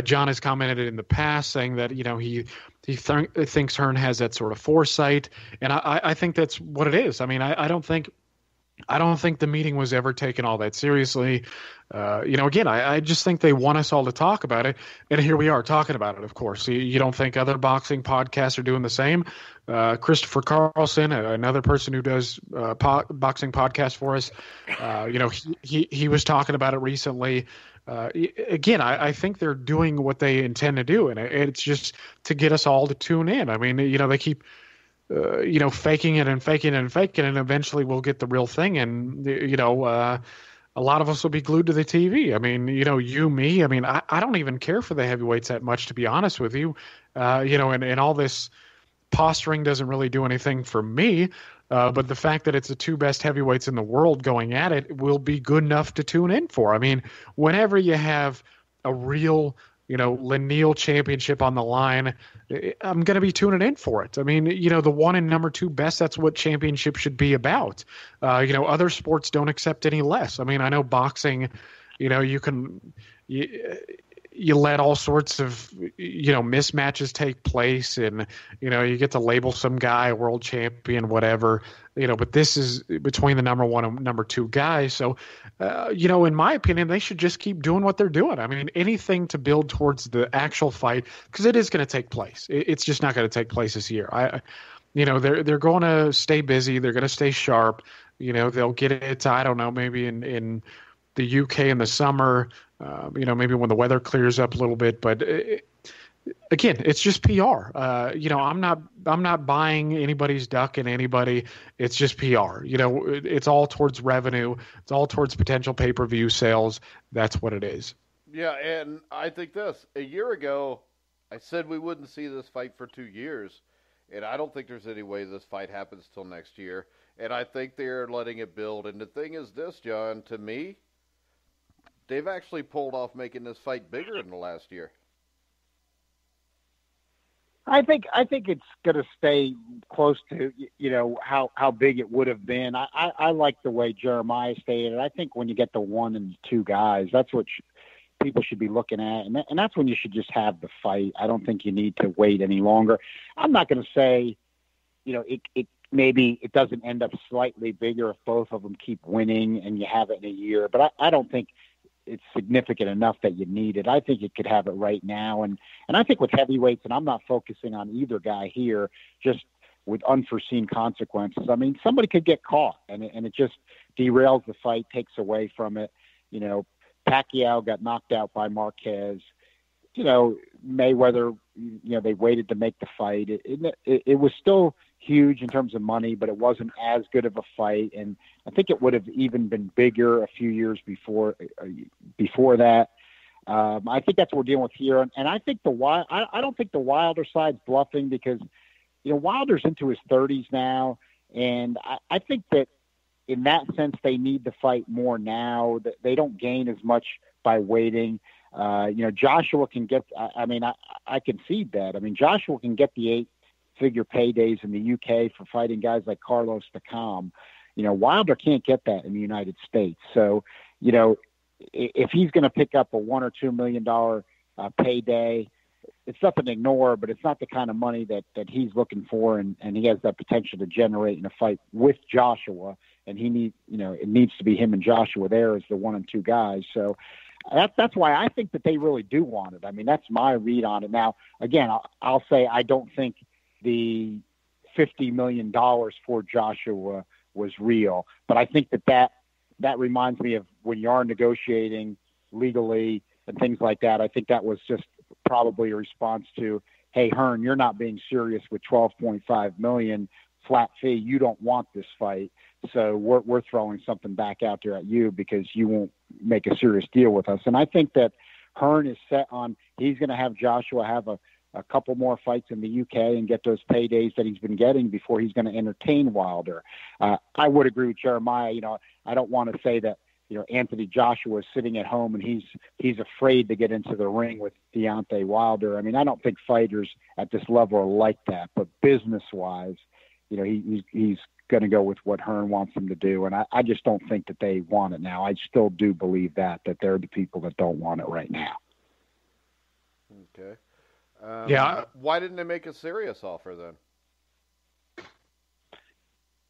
Speaker 3: John has commented in the past saying that, he thinks Hearn has that sort of foresight. And I think that's what it is. I mean, I don't think the meeting was ever taken all that seriously. Again, I just think they want us all to talk about it. And here we are talking about it, of course. You don't think other boxing podcasts are doing the same? Christopher Carlson, another person who does boxing podcasts for us, he was talking about it recently. Again, I think they're doing what they intend to do, and it's just to get us all to tune in. I mean, they keep faking it and faking it and faking it, and eventually we'll get the real thing. And, a lot of us will be glued to the TV. I mean, you, me, I mean, I don't even care for the heavyweights that much, to be honest with you. And all this posturing doesn't really do anything for me. But the fact that it's the two best heavyweights in the world going at it will be good enough to tune in for. I mean, whenever you have a real, lineal championship on the line, I'm going to be tuning in for it. I mean, the one and number two best, that's what championship should be about. Other sports don't accept any less. I mean, I know boxing, you let all sorts of, mismatches take place and, you get to label some guy a world champion, whatever, but this is between the number one and number two guys. So, in my opinion, they should just keep doing what they're doing. I mean, anything to build towards the actual fight, because it is going to take place. It's just not going to take place this year. They're going to stay busy. They're going to stay sharp. They'll get it, I don't know, maybe in the UK in the summer, maybe when the weather clears up a little bit, but again, it's just PR. I'm not buying anybody's duck in anybody. It's just PR. It's all towards revenue. It's all towards potential pay-per-view sales. That's what it is.
Speaker 2: Yeah, and I think a year ago, I said we wouldn't see this fight for 2 years, and I don't think there's any way this fight happens till next year, and I think they're letting it build. And the thing is this, John, to me, they've actually pulled off making this fight bigger in the last year.
Speaker 4: I think it's going to stay close to, how big it would have been. I like the way Jeremiah stated. I think when you get the 1 and 2 guys, that's what people should be looking at. And that's when you should just have the fight. I don't think you need to wait any longer. I'm not going to say, maybe it doesn't end up slightly bigger if both of them keep winning and you have it in a year. But I don't think it's significant enough that you need it. I think you could have it right now. And I think with heavyweights, and I'm not focusing on either guy here, just with unforeseen consequences. I mean, somebody could get caught and it just derails the fight, takes away from it. Pacquiao got knocked out by Marquez. Mayweather, they waited to make the fight. It was still huge in terms of money, but it wasn't as good of a fight. And I think it would have even been bigger a few years before that. I think that's what we're dealing with here. And I think I don't think the Wilder side's bluffing because, Wilder's into his 30s now. And I think that in that sense, they need to fight more now. That they don't gain as much by waiting. Joshua can get, I concede that. I mean, Joshua can get the 8-figure paydays in the UK for fighting guys like Carlos Takam. Wilder can't get that in the United States. So, if he's going to pick up a $1 or $2 million payday, it's nothing to ignore, but it's not the kind of money that he's looking for. And he has that potential to generate in a fight with Joshua. And it needs to be him and Joshua there as the 1 and 2 guys. So, that's why I think that they really do want it. I mean, that's my read on it. Now, again, I'll say I don't think the $50 million for Joshua was real, but I think that reminds me of when you are negotiating legally and things like that. I think that was just probably a response to, hey, Hearn, you're not being serious with $12.5 million flat fee. You don't want this fight. So we're throwing something back out there at you because you won't make a serious deal with us. And I think that Hearn is set on, he's going to have Joshua have a couple more fights in the UK and get those paydays that he's been getting before he's going to entertain Wilder. I would agree with Jeremiah. I don't want to say that, Anthony Joshua is sitting at home and he's afraid to get into the ring with Deontay Wilder. I mean, I don't think fighters at this level are like that, but business wise, he's going to go with what Hearn wants him to do. And I just don't think that they want it now. I still do believe that they're the people that don't want it right now.
Speaker 2: Okay.
Speaker 3: Yeah.
Speaker 2: Why didn't they make a serious offer then?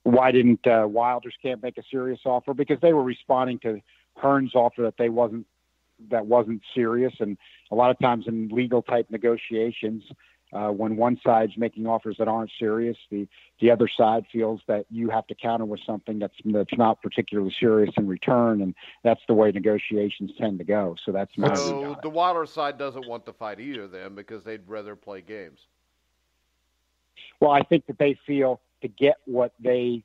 Speaker 4: Why didn't Wilder's camp make a serious offer? Because they were responding to Hearn's offer that wasn't serious. And a lot of times in legal type negotiations, when one side's making offers that aren't serious, the other side feels that you have to counter with something that's not particularly serious in return, and that's the way negotiations tend to go. So that's my read on it.
Speaker 2: The Wilder side doesn't want to fight either then because they'd rather play games.
Speaker 4: Well, I think that they feel to get what they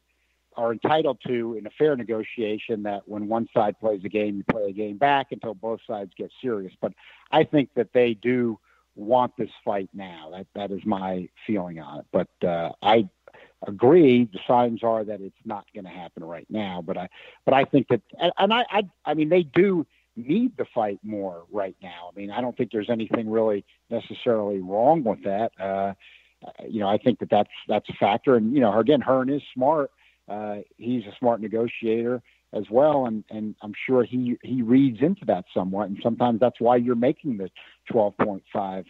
Speaker 4: are entitled to in a fair negotiation, that when one side plays a game, you play a game back until both sides get serious. But I think that they do want this fight now. That is my feeling on it. But I agree. The signs are that it's not going to happen right now. But I think that, and I mean, they do need the fight more right now. I mean, I don't think there's anything really necessarily wrong with that. I think that's a factor. And again, Hearn is smart. He's a smart negotiator as well, and I'm sure he reads into that somewhat, and sometimes that's why you're making the 12.5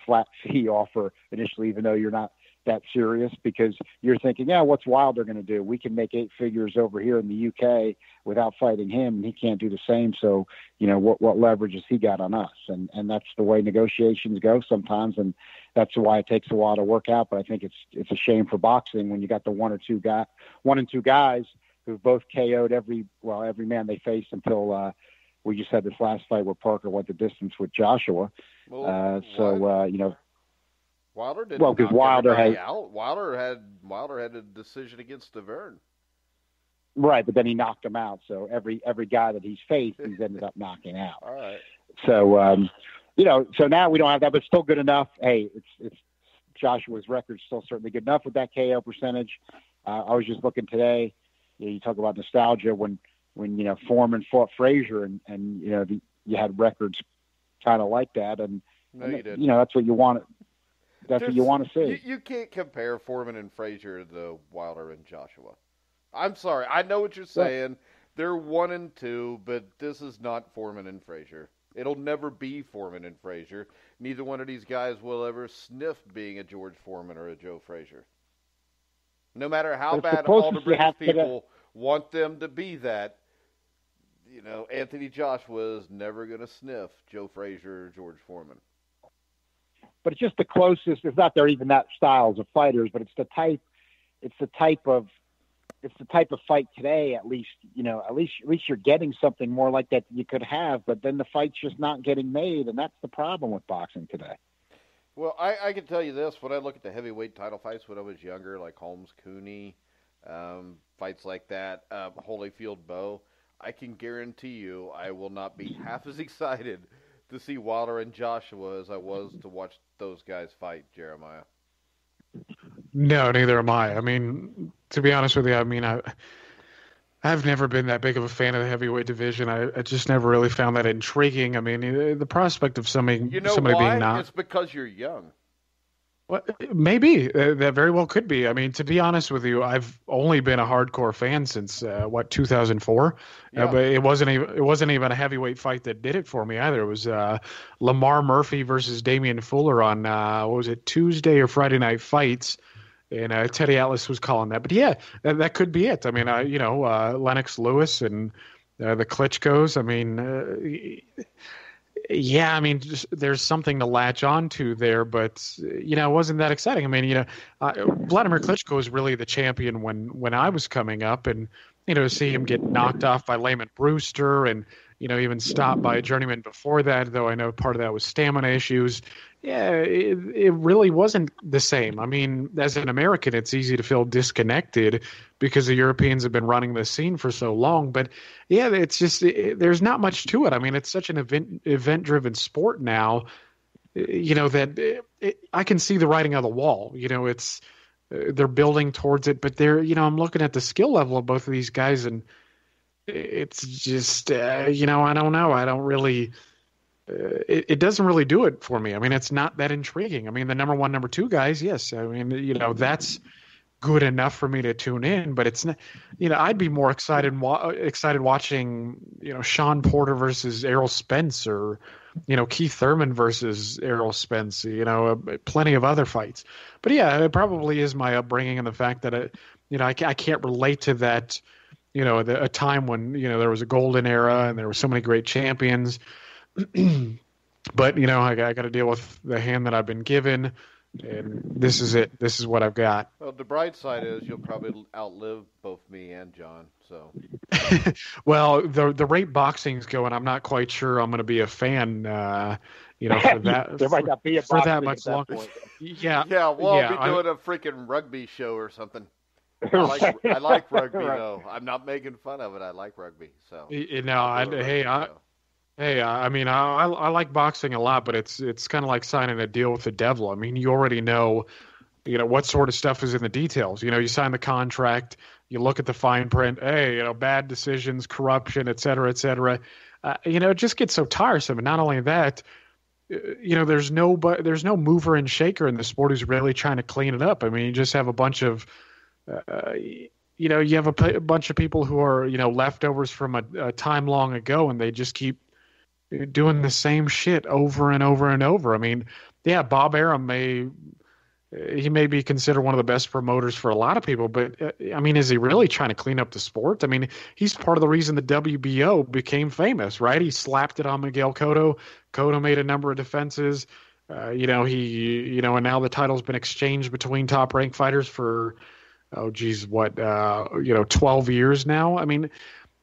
Speaker 4: flat fee offer initially, even though you're not that serious, because you're thinking, what's Wilder going to do? We can make 8 figures over here in the UK without fighting him, and he can't do the same. So, what leverage has he got on us? And that's the way negotiations go sometimes, and that's why it takes a while to work out. But I think it's a shame for boxing when you got the 1 and 2 guys who've both KO'd every man they faced until we just had this last fight where Parker went the distance with Joshua.
Speaker 2: Wilder didn't.
Speaker 4: Well, because Wilder had
Speaker 2: out. Wilder had a decision against Deverne.
Speaker 4: Right, but then he knocked him out. So every guy that he's faced, he's ended up knocking out.
Speaker 2: All right.
Speaker 4: So so now we don't have that, but still good enough. Hey, it's Joshua's record's still certainly good enough with that KO percentage. I was just looking today. You talk about nostalgia when Foreman fought Frazier and you had records kind of like that, and
Speaker 2: no, you didn't.
Speaker 4: That's what you wanted. That's what you want to see.
Speaker 2: You can't compare Foreman and Frazier to Wilder and Joshua. I'm sorry. I know what you're saying. Yeah. They're 1 and 2, but this is not Foreman and Frazier. It'll never be Foreman and Frazier. Neither one of these guys will ever sniff being a George Foreman or a Joe Frazier. No matter how bad all the British people want them to be that, Anthony Joshua is never going to sniff Joe Frazier or George Foreman.
Speaker 4: But it's just the closest. It's not they're even that styles of fighters, but it's the type of fight today. At least you're getting something more like that you could have. But then the fight's just not getting made, and that's the problem with boxing today.
Speaker 2: Well, I can tell you this: when I look at the heavyweight title fights when I was younger, like Holmes Cooney, fights like that, Holyfield Bowe, I can guarantee you I will not be half as excited to see Wilder and Joshua as I was to watch those guys fight, Jeremiah.
Speaker 3: No, neither am I. I mean, to be honest with you, I've never been that big of a fan of the heavyweight division. I just never really found that intriguing. I mean, the prospect of somebody being knocked.
Speaker 2: It's because you're young.
Speaker 3: Well, maybe that very well could be. I mean, to be honest with you, I've only been a hardcore fan since 2004.
Speaker 2: Yeah.
Speaker 3: But it wasn't even a heavyweight fight that did it for me either. It was Lamar Murphy versus Damian Fuller on Tuesday or Friday Night Fights, and Teddy Atlas was calling that. But yeah, that could be it. I mean, Lennox Lewis and the Klitschkos. I mean. Yeah, I mean, there's something to latch on to there, but, it wasn't that exciting. I mean, Vladimir Klitschko was really the champion when I was coming up, and, to see him get knocked off by Layman Brewster and, even stopped by a journeyman before that, though I know part of that was stamina issues. Yeah, it really wasn't the same. I mean, as an American, it's easy to feel disconnected because the Europeans have been running the scene for so long. But, yeah, it's just there's not much to it. I mean, it's such an event-driven sport now, that I can see the writing on the wall. It's they're building towards it. But I'm looking at the skill level of both of these guys, and it's just, I don't know. I don't really it doesn't really do it for me. I mean, it's not that intriguing. I mean, the number 1, number 2 guys, yes. I mean, that's good enough for me to tune in, but it's not, I'd be more excited watching, Sean Porter versus Errol Spence or, Keith Thurman versus Errol Spence, plenty of other fights. But yeah, it probably is my upbringing and the fact that, I can't relate to that, a time when, there was a golden era and there were so many great champions. But, I got to deal with the hand that I've been given, and this is it. This is what I've got.
Speaker 2: Well, the bright side is you'll probably outlive both me and John. So,
Speaker 3: well, the rate boxing's going. I'm not quite sure I'm going to be a fan. For that,
Speaker 4: there might not be
Speaker 3: for that much longer. Yeah.
Speaker 2: Well, I'll be doing a freaking rugby show or something. I like rugby though. I'm not making fun of it. I like rugby. So, I mean, I like boxing a lot, but it's kind of like signing a deal with the devil. I mean, you already know, what sort of stuff is in the details. You sign the contract, you look at the fine print. Hey, bad decisions, corruption, et cetera, et cetera. It just gets so tiresome. And not only that, there's no mover and shaker in the sport who's really trying to clean it up. I mean, you just have a bunch of, you have a bunch of people who are, leftovers from a time long ago, and they just keep doing the same shit over and over and over. I mean, yeah, Bob Arum may be considered one of the best promoters for a lot of people, but I mean, is he really trying to clean up the sport? I mean, he's part of the reason the WBO became famous, right? He slapped it on Miguel Cotto. Cotto made a number of defenses. And now the title's been exchanged between top-ranked fighters for, 12 years now. I mean,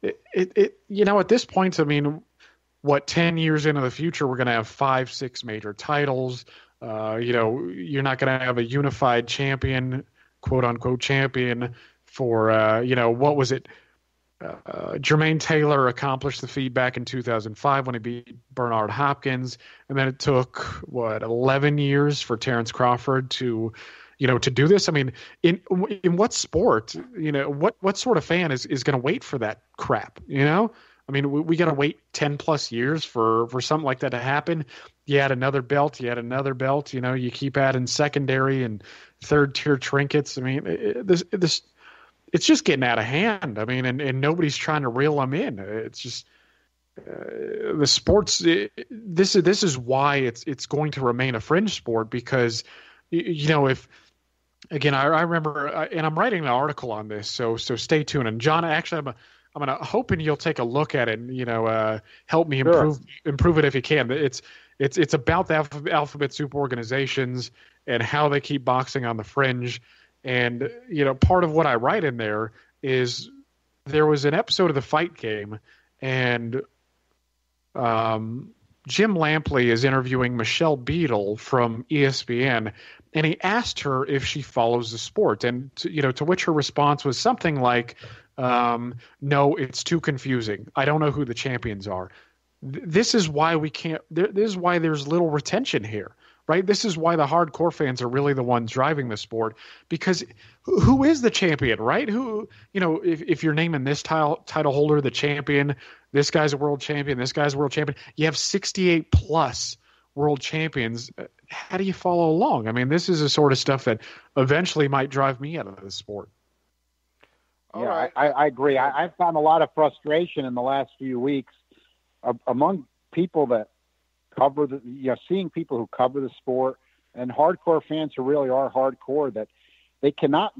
Speaker 2: at this point, I mean, 10 years into the future, we're going to have 5, 6 major titles. You're not going to have a unified champion, quote unquote champion for, what was it? Jermaine Taylor accomplished the feat back in 2005 when he beat Bernard Hopkins. And then it took 11 years for Terrence Crawford to do this. I mean, in what sport, what sort of fan is going to wait for that crap, I mean, we got to wait 10 plus years for something like that to happen.
Speaker 3: you add another belt, you know, you keep adding secondary and third tier trinkets. I mean, this it's just getting out of hand. I mean, and nobody's trying to reel them in. It's just the sports. This is why it's going to remain a fringe sport, because you know, if again, I remember, and I'm writing an article on this, so stay tuned. And John, actually, I'm hoping you'll take a look at it and, you know, help me improve it if you can. It's about the alphabet soup organizations and how they keep boxing on the fringe. And, you know, part of what I write in there is there was an episode of The Fight Game, and Jim Lampley is interviewing Michelle Beadle from ESPN, and he asked her if she follows the sport, and to which her response was something like, "No, it's too confusing. I don't know who the champions are." This is why we can't. This is why there's little retention here, right? This is why the hardcore fans are really the ones driving the sport, because who is the champion, right? Who, you know, if you're naming this title holder the champion, this guy's a world champion, this guy's a world champion. You have 68 plus world champions. How do you follow along? I mean, this is the sort of stuff that eventually might drive me out of the sport.
Speaker 4: Yeah, right. I agree. I've found a lot of frustration in the last few weeks among people that cover seeing people who cover the sport and hardcore fans who really are hardcore, that they cannot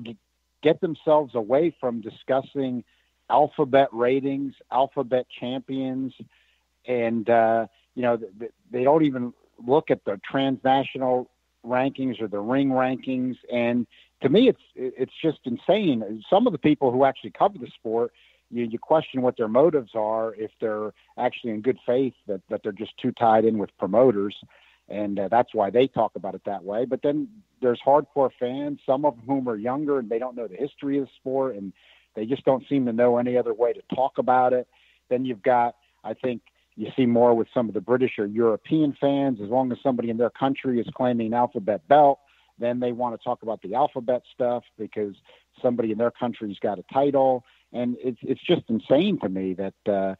Speaker 4: get themselves away from discussing alphabet ratings, alphabet champions, and they don't even look at the transnational rankings or the ring rankings. And to me, it's just insane. Some of the people who actually cover the sport, you question what their motives are, if they're actually in good faith that they're just too tied in with promoters, and that's why they talk about it that way. But then there's hardcore fans, some of whom are younger and they don't know the history of the sport, and they just don't seem to know any other way to talk about it. Then you've got, I think you see more with some of the British or European fans, as long as somebody in their country is claiming an alphabet belt, then they want to talk about the alphabet stuff because somebody in their country's got a title. And it's just insane to me that a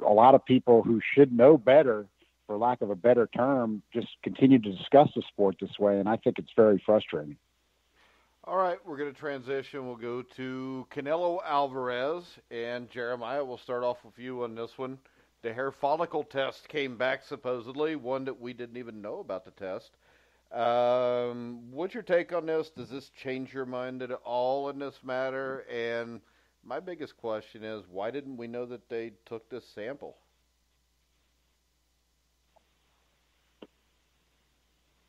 Speaker 4: lot of people who should know better, for lack of a better term, just continue to discuss the sport this way. And I think it's very frustrating.
Speaker 2: All right, we're going to transition. We'll go to Canelo Alvarez, and Jeremiah, we'll start off with you on this one. The hair follicle test came back, supposedly, one that we didn't even know about the test. What's your take on this? Does this change your mind at all in this matter? And my biggest question is, why didn't we know that they took this sample?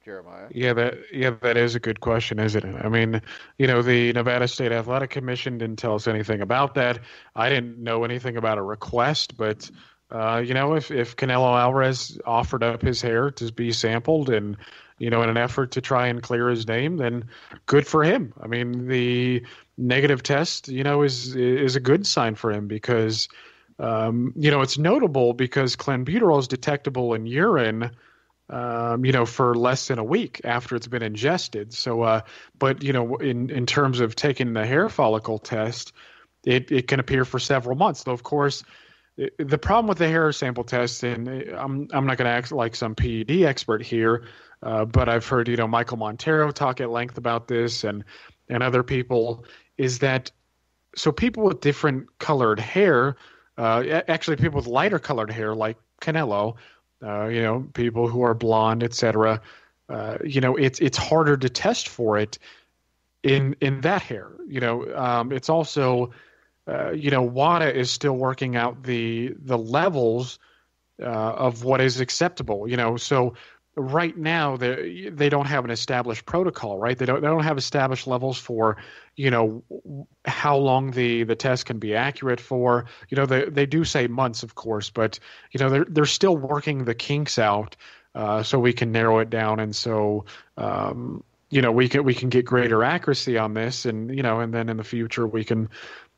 Speaker 2: Jeremiah? Yeah,
Speaker 3: that is a good question, isn't it? I mean, the Nevada State Athletic Commission didn't tell us anything about that. I didn't know anything about a request, but if Canelo Alvarez offered up his hair to be sampled and in an effort to try and clear his name, then good for him. I mean, the negative test, is a good sign for him because, it's notable because clenbuterol is detectable in urine, for less than a week after it's been ingested. So, but in terms of taking the hair follicle test, it can appear for several months. Though, of course, the problem with the hair sample test, and I'm not going to act like some PED expert here, but I've heard Michael Montero talk at length about this and other people, is that so people with different colored hair, actually people with lighter colored hair like Canelo, people who are blonde, etc. It's harder to test for it in that hair. It's also WADA is still working out the levels of what is acceptable. So right now they don't have an established protocol, right? They don't have established levels for how long the test can be accurate for. They do say months, of course, but they're still working the kinks out so we can narrow it down, and so we can get greater accuracy on this, and and then in the future we can.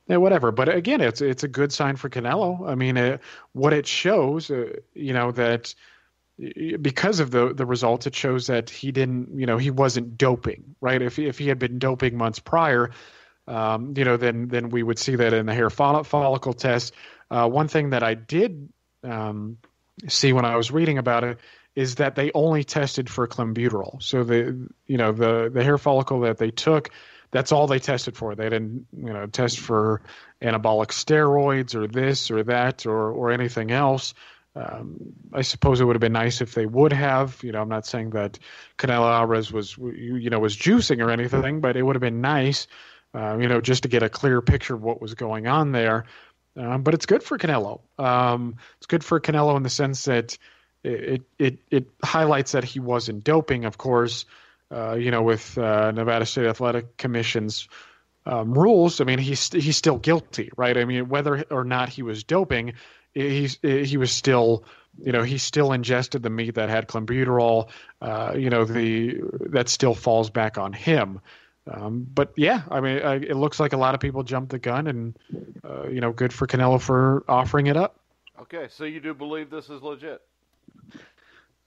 Speaker 3: Yeah, whatever. But again, it's a good sign for Canelo. I mean, what it shows, that because of the results, it shows that he didn't, he wasn't doping, right? If he had been doping months prior, then we would see that in the hair follicle test. One thing that I did see when I was reading about it is that they only tested for clenbuterol. So the hair follicle that they took, that's all they tested for. They didn't test for anabolic steroids or this or that or anything else. I suppose it would have been nice if they would have. I'm not saying that Canelo Alvarez was juicing or anything, but it would have been nice, just to get a clear picture of what was going on there. But it's good for Canelo. It's good for Canelo in the sense that it highlights that he wasn't doping, of course. With Nevada State Athletic Commission's rules, I mean, he's still guilty, right? I mean, whether or not he was doping, he was still, he still ingested the meat that had clenbuterol. That still falls back on him. But yeah, I mean, it looks like a lot of people jumped the gun, and good for Canelo for offering it up.
Speaker 2: Okay, so you do believe this is legit?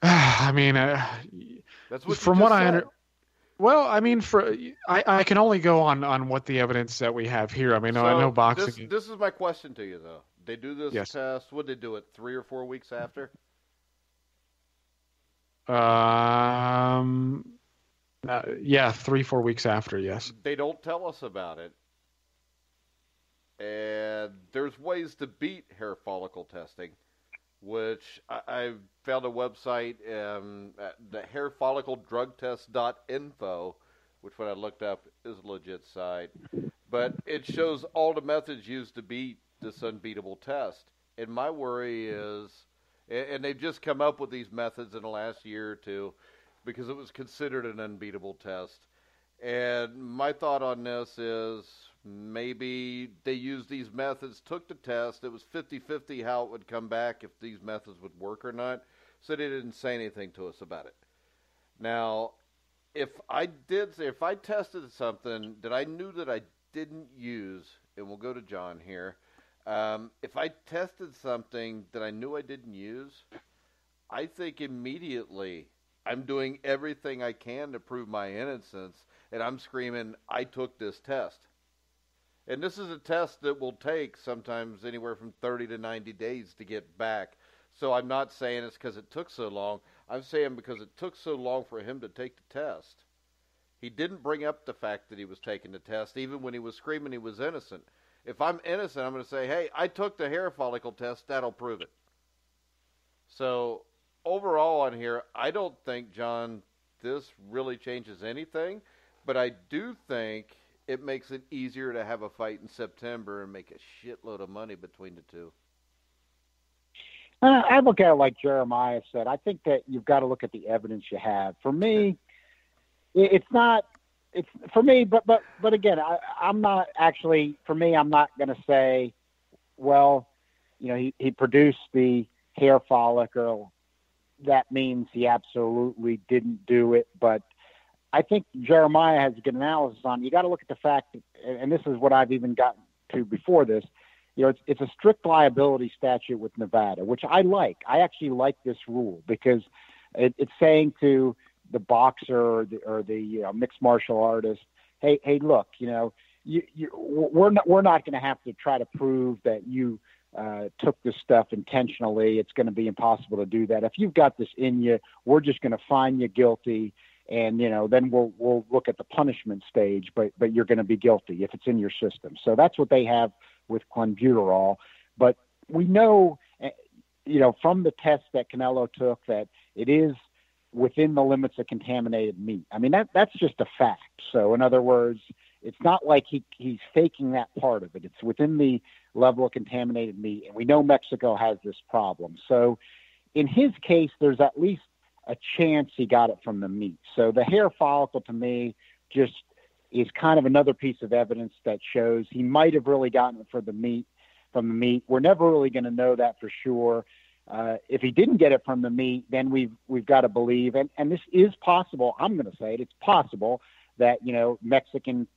Speaker 3: I mean,
Speaker 2: that's what
Speaker 3: from what I understand. Well, I mean, I can only go on what the evidence that we have here. I mean,
Speaker 2: so
Speaker 3: I know boxing.
Speaker 2: This is my question to you, though. They do this
Speaker 3: Yes.
Speaker 2: test. Would they do it 3 or 4 weeks after?
Speaker 3: Yeah, 3-4 weeks after. Yes.
Speaker 2: They don't tell us about it, and there's ways to beat hair follicle testing, which I found a website, the hairfollicledrugtest.info, which when I looked up is a legit site, but it shows all the methods used to beat this unbeatable test. And my worry is, and they've just come up with these methods in the last year or two because it was considered an unbeatable test. And my thought on this is maybe they used these methods, took the test. It was 50-50 how it would come back if these methods would work or not. So they didn't say anything to us about it. Now, if I tested something that I knew that I didn't use, and we'll go to John here, if I tested something that I knew I didn't use, I think immediately I'm doing everything I can to prove my innocence, and I'm screaming, I took this test. And this is a test that will take sometimes anywhere from 30 to 90 days to get back. So I'm not saying it's because it took so long. I'm saying because it took so long for him to take the test. He didn't bring up the fact that he was taking the test, even when he was screaming he was innocent. If I'm innocent, I'm going to say, hey, I took the hair follicle test. That'll prove it. So overall on here, I don't think, John, this really changes anything. But I do think it makes it easier to have a fight in September and make a shitload of money between the two.
Speaker 4: I look at it like Jeremiah said. I think that you've got to look at the evidence you have. For me, it's for me, but again, I'm not actually, for me, I'm not going to say, well, he produced the hair follicle. That means he absolutely didn't do it. But I think Jeremiah has a good analysis on. You got to look at the fact, and this is what I've even gotten to before this. It's a strict liability statute with Nevada, which I like. I actually like this rule because it's saying to the boxer or the mixed martial artist, hey, look, we're not going to have to try to prove that you took this stuff intentionally. It's going to be impossible to do that. If you've got this in you, we're just going to find you guilty. And, then we'll look at the punishment stage, but you're going to be guilty if it's in your system. So that's what they have with clenbuterol. But we know, from the test that Canelo took that it is within the limits of contaminated meat. I mean, that's just a fact. So in other words, it's not like he's faking that part of it. It's within the level of contaminated meat. And we know Mexico has this problem. So in his case, there's at least a chance he got it from the meat. So the hair follicle to me just is kind of another piece of evidence that shows he might have really gotten it from the meat. We're never really going to know that for sure. If he didn't get it from the meat, then we've got to believe, and this is possible. I'm going to say it's possible that, Mexican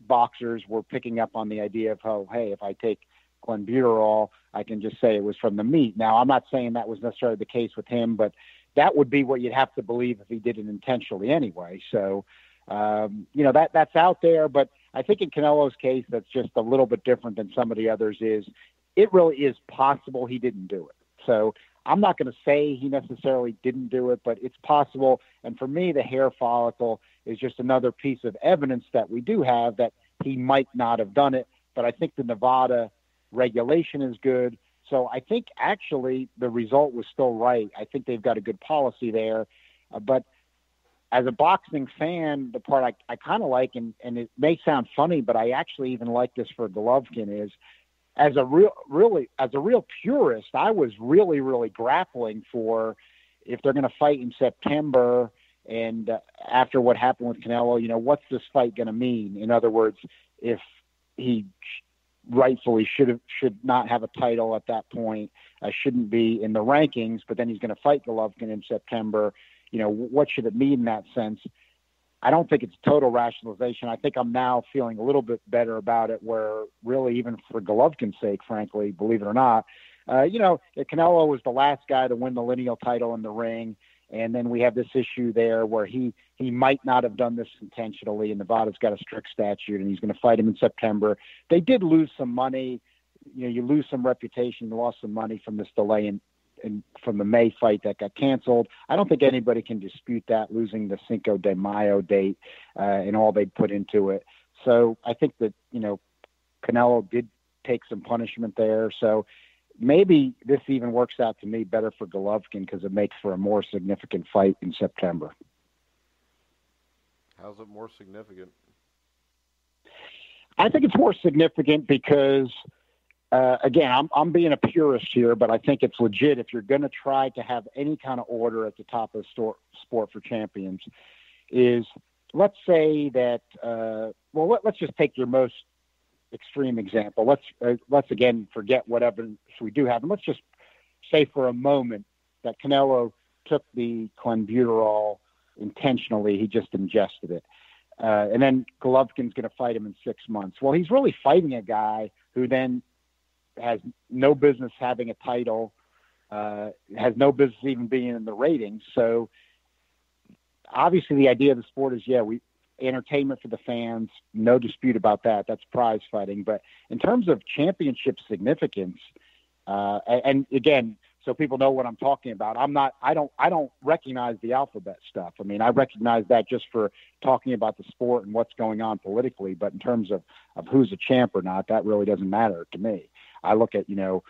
Speaker 4: boxers were picking up on the idea of, oh, hey, if I take clenbuterol, I can just say it was from the meat. Now, I'm not saying that was necessarily the case with him, but that would be what you'd have to believe if he did it intentionally anyway. So, that's out there. But I think in Canelo's case, that's just a little bit different than some of the others. It really is possible he didn't do it. So I'm not going to say he necessarily didn't do it, but it's possible. And for me, the hair follicle is just another piece of evidence that we do have that he might not have done it. But I think the Nevada regulation is good. So I think actually the result was still right. I think they've got a good policy there. But as a boxing fan, the part I kind of like, and it may sound funny, but I actually even like this for Golovkin, is as a real purist, I was really grappling for if they're going to fight in September and after what happened with Canelo, what's this fight going to mean? In other words, if he rightfully should not have a title at that point, shouldn't be in the rankings, but then he's going to fight Golovkin in September. What should it mean in that sense? I don't think it's total rationalization. I think I'm now feeling a little bit better about it, where really, even for Golovkin's sake, frankly, believe it or not, Canelo was the last guy to win the lineal title in the ring. And then we have this issue there where he might not have done this intentionally, and Nevada's got a strict statute, and he's going to fight him in September. They did lose some money. You lose some reputation, you lost some money from this delay and from the May fight that got canceled. I don't think anybody can dispute that, losing the Cinco de Mayo date and all they put into it. So I think that, Canelo did take some punishment there. So maybe this even works out to me better for Golovkin because it makes for a more significant fight in September.
Speaker 2: How's it more significant?
Speaker 4: I think it's more significant because again, I'm being a purist here, but I think it's legit. If you're going to try to have any kind of order at the top of the sport for champions, is let's say that, let's just take your most extreme example. Let's again forget what evidence we do have, and let's just say for a moment that Canelo took the clenbuterol intentionally. He just ingested it. And then Golovkin's going to fight him in 6 months. Well, he's really fighting a guy who then has no business having a title, has no business even being in the ratings. So obviously the idea of the sport is, entertainment for the fans, no dispute about that. That's prize fighting. But in terms of championship significance, and again, so people know what I'm talking about, I don't recognize the alphabet stuff. I mean, I recognize that just for talking about the sport and what's going on politically. But in terms of who's a champ or not, that really doesn't matter to me. I look at, the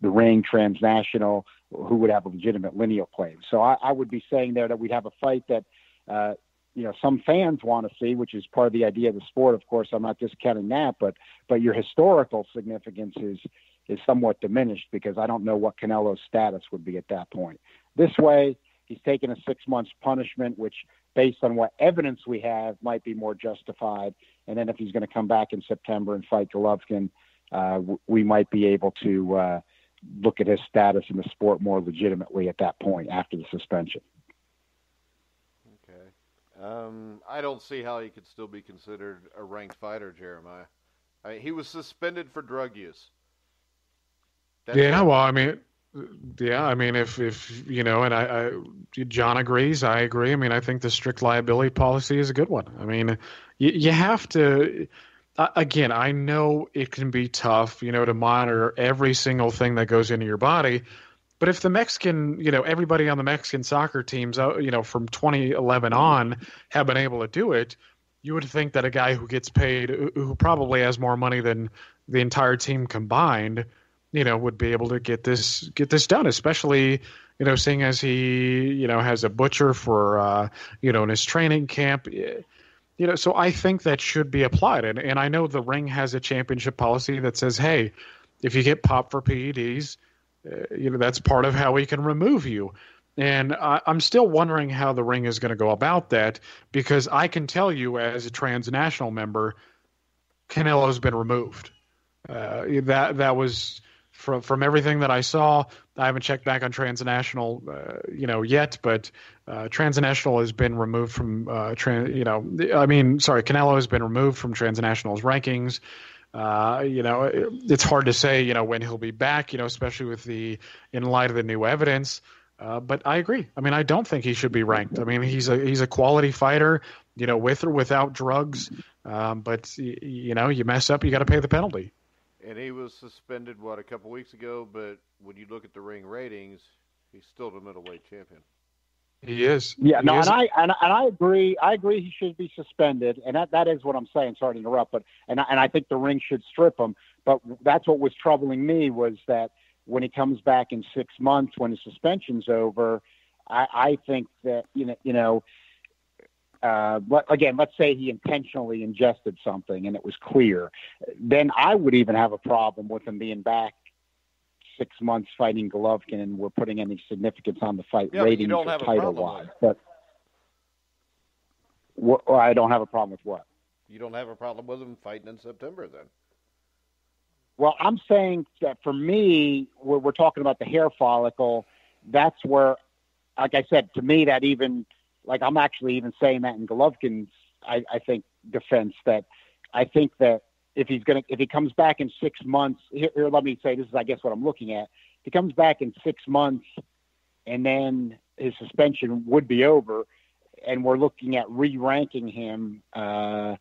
Speaker 4: ring, transnational, who would have a legitimate lineal claim. So I would be saying there that we'd have a fight that, some fans want to see, which is part of the idea of the sport. Of course, I'm not discounting that, but your historical significance is somewhat diminished because I don't know what Canelo's status would be at that point. This way, he's taken a 6 months punishment, which based on what evidence we have might be more justified. And then if he's going to come back in September and fight Golovkin, we might be able to look at his status in the sport more legitimately at that point after the suspension.
Speaker 2: Okay. I don't see how he could still be considered a ranked fighter, Jeremiah. He was suspended for drug use. That's if and John agrees, I agree. I mean, I think the strict liability policy is a good one. I mean, you have to. Again, I know it can be tough, to monitor every single thing that goes into your body. But if the Mexican, everybody on the Mexican soccer teams, from 2011 on have been able to do it, you would think that a guy who gets paid, who probably has more money than the entire team combined, would be able to get this done, especially, seeing as he, has a butcher for, in his training camp. So I think that should be applied. And I know the ring has a championship policy that says, hey, if you get popped for PEDs, that's part of how we can remove you. And I'm still wondering how the ring is going to go about that, because I can tell you as a transnational member, Canelo's been removed. That was from everything that I saw. I haven't checked back on transnational, yet, but transnational has been removed from Canelo has been removed from transnational's rankings. It's hard to say, when he'll be back, especially in light of the new evidence. But I agree. I mean, I don't think he should be ranked. I mean, he's a quality fighter, with or without drugs. But you mess up, you got to pay the penalty. And he was suspended, a couple weeks ago? But when you look at the ring ratings, He's still the middleweight champion.
Speaker 3: He is.
Speaker 4: Yeah,
Speaker 3: He
Speaker 4: no,
Speaker 3: is.
Speaker 4: and I agree. I agree he should be suspended, and that is what I'm saying. Sorry to interrupt, but and I think the ring should strip him. But that's what was troubling me was that when he comes back in 6 months, when his suspension's over, I think that again, let's say he intentionally ingested something and it was clear, then I would even have a problem with him being back 6 months fighting Golovkin, and we're putting any significance on the fight ratings or title-wise. But I don't have a problem with what?
Speaker 2: You don't have a problem with him fighting in September, then?
Speaker 4: Well, I'm saying that for me, we're talking about the hair follicle. That's where, like I said, to me, that even, like I'm actually even saying that in Golovkin's, I think, defense, that I think that if he comes back in 6 months, here, let me say, this is, I guess, what I'm looking at. If he comes back in 6 months and then his suspension would be over, and we're looking at re-ranking him, and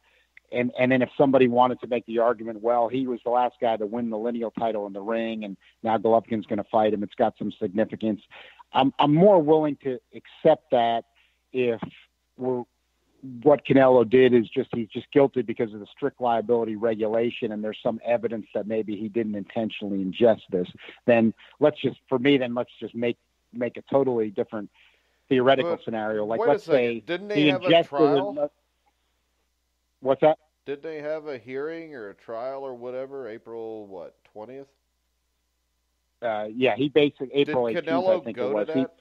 Speaker 4: then if somebody wanted to make the argument, well, he was the last guy to win the lineal title in the ring, and now Golovkin's going to fight him, it's got some significance. I'm more willing to accept that if what Canelo did is he's just guilty because of the strict liability regulation, and there's some evidence that maybe he didn't intentionally ingest this. Then let's just make a totally different theoretical scenario. Like, let's say
Speaker 2: didn't they have a trial?
Speaker 4: What's that?
Speaker 2: Did they have a hearing or a trial or whatever? April 20th?
Speaker 4: Yeah, he basically April 18th.
Speaker 2: Did Canelo
Speaker 4: I think
Speaker 2: go
Speaker 4: it was.
Speaker 2: to that?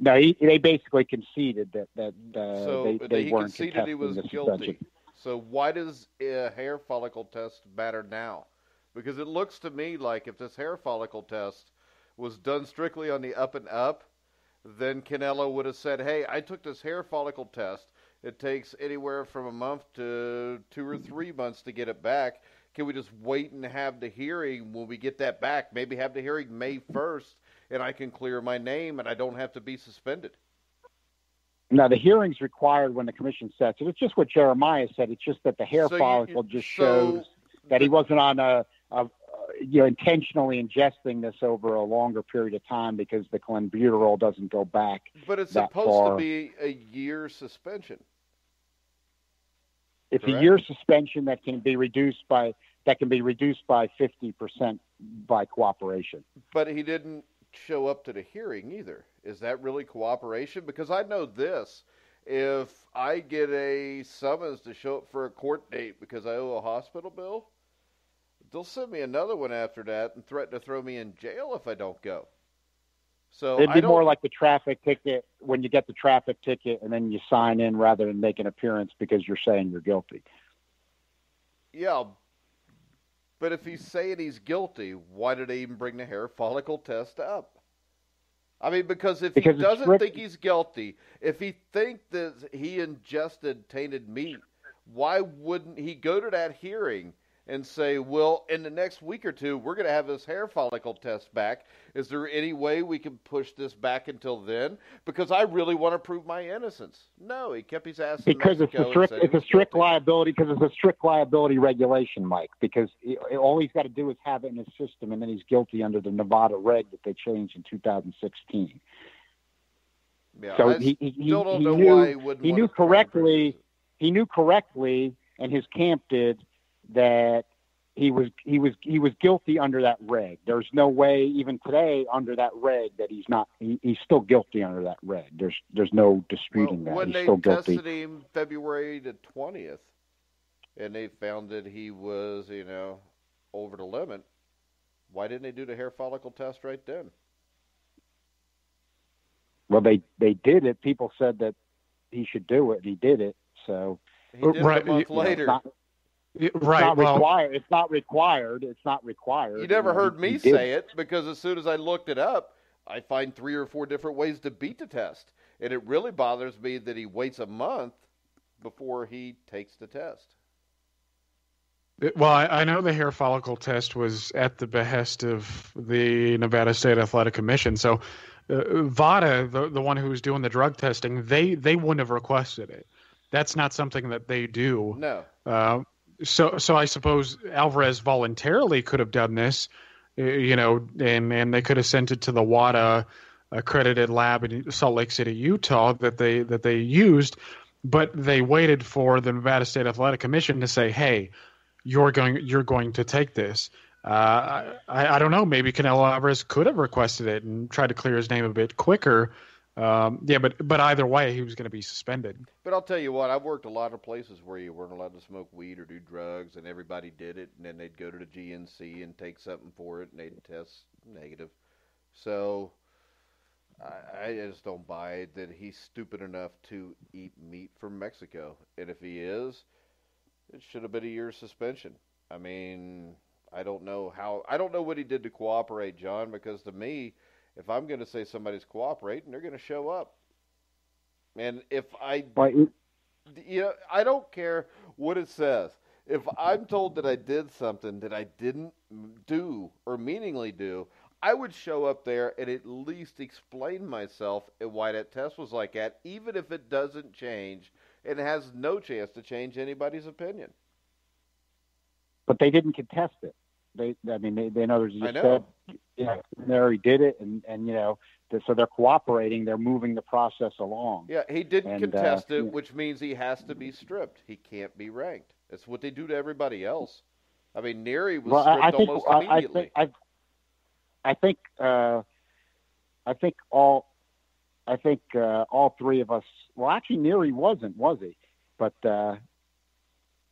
Speaker 4: No, they basically conceded that they
Speaker 2: he
Speaker 4: weren't
Speaker 2: conceded he was guilty.
Speaker 4: Suspension.
Speaker 2: So why does a hair follicle test matter now? Because it looks to me like if this hair follicle test was done strictly on the up and up, then Canelo would have said, hey, I took this hair follicle test. It takes anywhere from a month to 2 or 3 months to get it back. Can we just wait and have the hearing when we get that back? Maybe have the hearing May 1st, and I can clear my name, and I don't have to be suspended.
Speaker 4: No, the hearing's required when the commission sets it. It's just what Jeremiah said. It's just that the hair follicle shows that he wasn't on intentionally ingesting this over a longer period of time, because the clenbuterol doesn't go back.
Speaker 2: But it's supposed to be a year suspension.
Speaker 4: It's correct? A year suspension that can be reduced by 50% by cooperation.
Speaker 2: But he didn't show up to the hearing either. Is that really cooperation? Because I know this. If I get a summons to show up for a court date because I owe a hospital bill, they'll send me another one after that and threaten to throw me in jail if I don't go. So
Speaker 4: it'd be more like the traffic ticket, when you get the traffic ticket and then you sign in rather than make an appearance because you're saying you're guilty.
Speaker 2: Yeah, but if he's saying he's guilty, why did they even bring the hair follicle test up? I mean, because he doesn't think he's guilty, if he thinks that he ingested tainted meat, why wouldn't he go to that hearing and say, well, in the next week or two, we're going to have this hair follicle test back. Is there any way we can push this back until then? Because I really want to prove my innocence. No, he kept his ass in Mexico.
Speaker 4: Because it's a strict liability. Because it's a strict liability regulation, Mike. Because all he's got to do is have it in his system, and then he's guilty under the Nevada reg that they changed in 2016.
Speaker 2: Yeah,
Speaker 4: so
Speaker 2: I still don't know why he wouldn't.
Speaker 4: He knew correctly. He knew correctly, and his camp did, that he was guilty under that reg. There's no way, even today, under that reg, that he's not. He's still guilty under that reg. There's no disputing that.
Speaker 2: When
Speaker 4: he's still guilty.
Speaker 2: Tested him February the 20th, and they found that he was, over the limit, why didn't they do the hair follicle test right then?
Speaker 4: Well, they did it. People said that he should do it. He did it. So
Speaker 2: he did it a month later.
Speaker 4: It's not required. It's not required. It's not required.
Speaker 2: You never heard me say it, because as soon as I looked it up, I find 3 or 4 different ways to beat the test. And it really bothers me that he waits a month before he takes the test.
Speaker 3: Well, I know the hair follicle test was at the behest of the Nevada State Athletic Commission. So VADA, the one who was doing the drug testing, they wouldn't have requested it. That's not something that they do.
Speaker 2: No.
Speaker 3: So I suppose Alvarez voluntarily could have done this, and they could have sent it to the WADA accredited lab in Salt Lake City, Utah that they used, but they waited for the Nevada State Athletic Commission to say, "Hey, you're going to take this." I don't know. Maybe Canelo Alvarez could have requested it and tried to clear his name a bit quicker. But either way, he was going to be suspended.
Speaker 2: But I'll tell you what, I've worked a lot of places where you weren't allowed to smoke weed or do drugs, and everybody did it, and then they'd go to the GNC and take something for it, and they'd test negative. So I just don't buy it that he's stupid enough to eat meat from Mexico. And if he is, it should have been a year's suspension. I mean, I don't know what he did to cooperate, John, because to me, if I'm going to say somebody's cooperating, they're going to show up. And if I don't care what it says. If I'm told that I did something that I didn't do or meaningly do, I would show up there and at least explain myself and why that test was like that, even if it doesn't change and has no chance to change anybody's opinion.
Speaker 4: But they didn't contest it. They in others just said, there he did it, and so they're cooperating. They're moving the process along.
Speaker 2: Yeah, he didn't contest it, which means he has to be stripped. He can't be ranked. That's what they do to everybody else. I mean, Neary was stripped almost immediately.
Speaker 4: I think all three of us. Well, actually, Neary wasn't, was he? But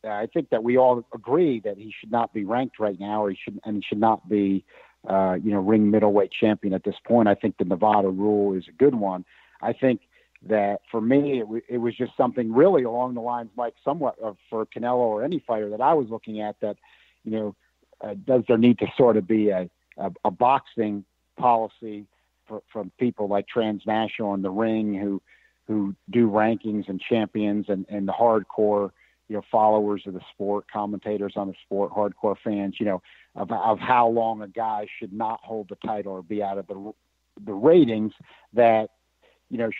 Speaker 4: I think that we all agree that he should not be ranked right now, or he should not be, ring middleweight champion at this point. I think the Nevada rule is a good one. I think that for me, it was just something really along the lines, Mike, somewhat of for Canelo or any fighter that I was looking at. That does there need to sort of be a boxing policy from people like Transnational and the Ring who do rankings and champions and the hardcore followers of the sport, commentators on the sport, hardcore fans, of how long a guy should not hold the title or be out of the ratings, that,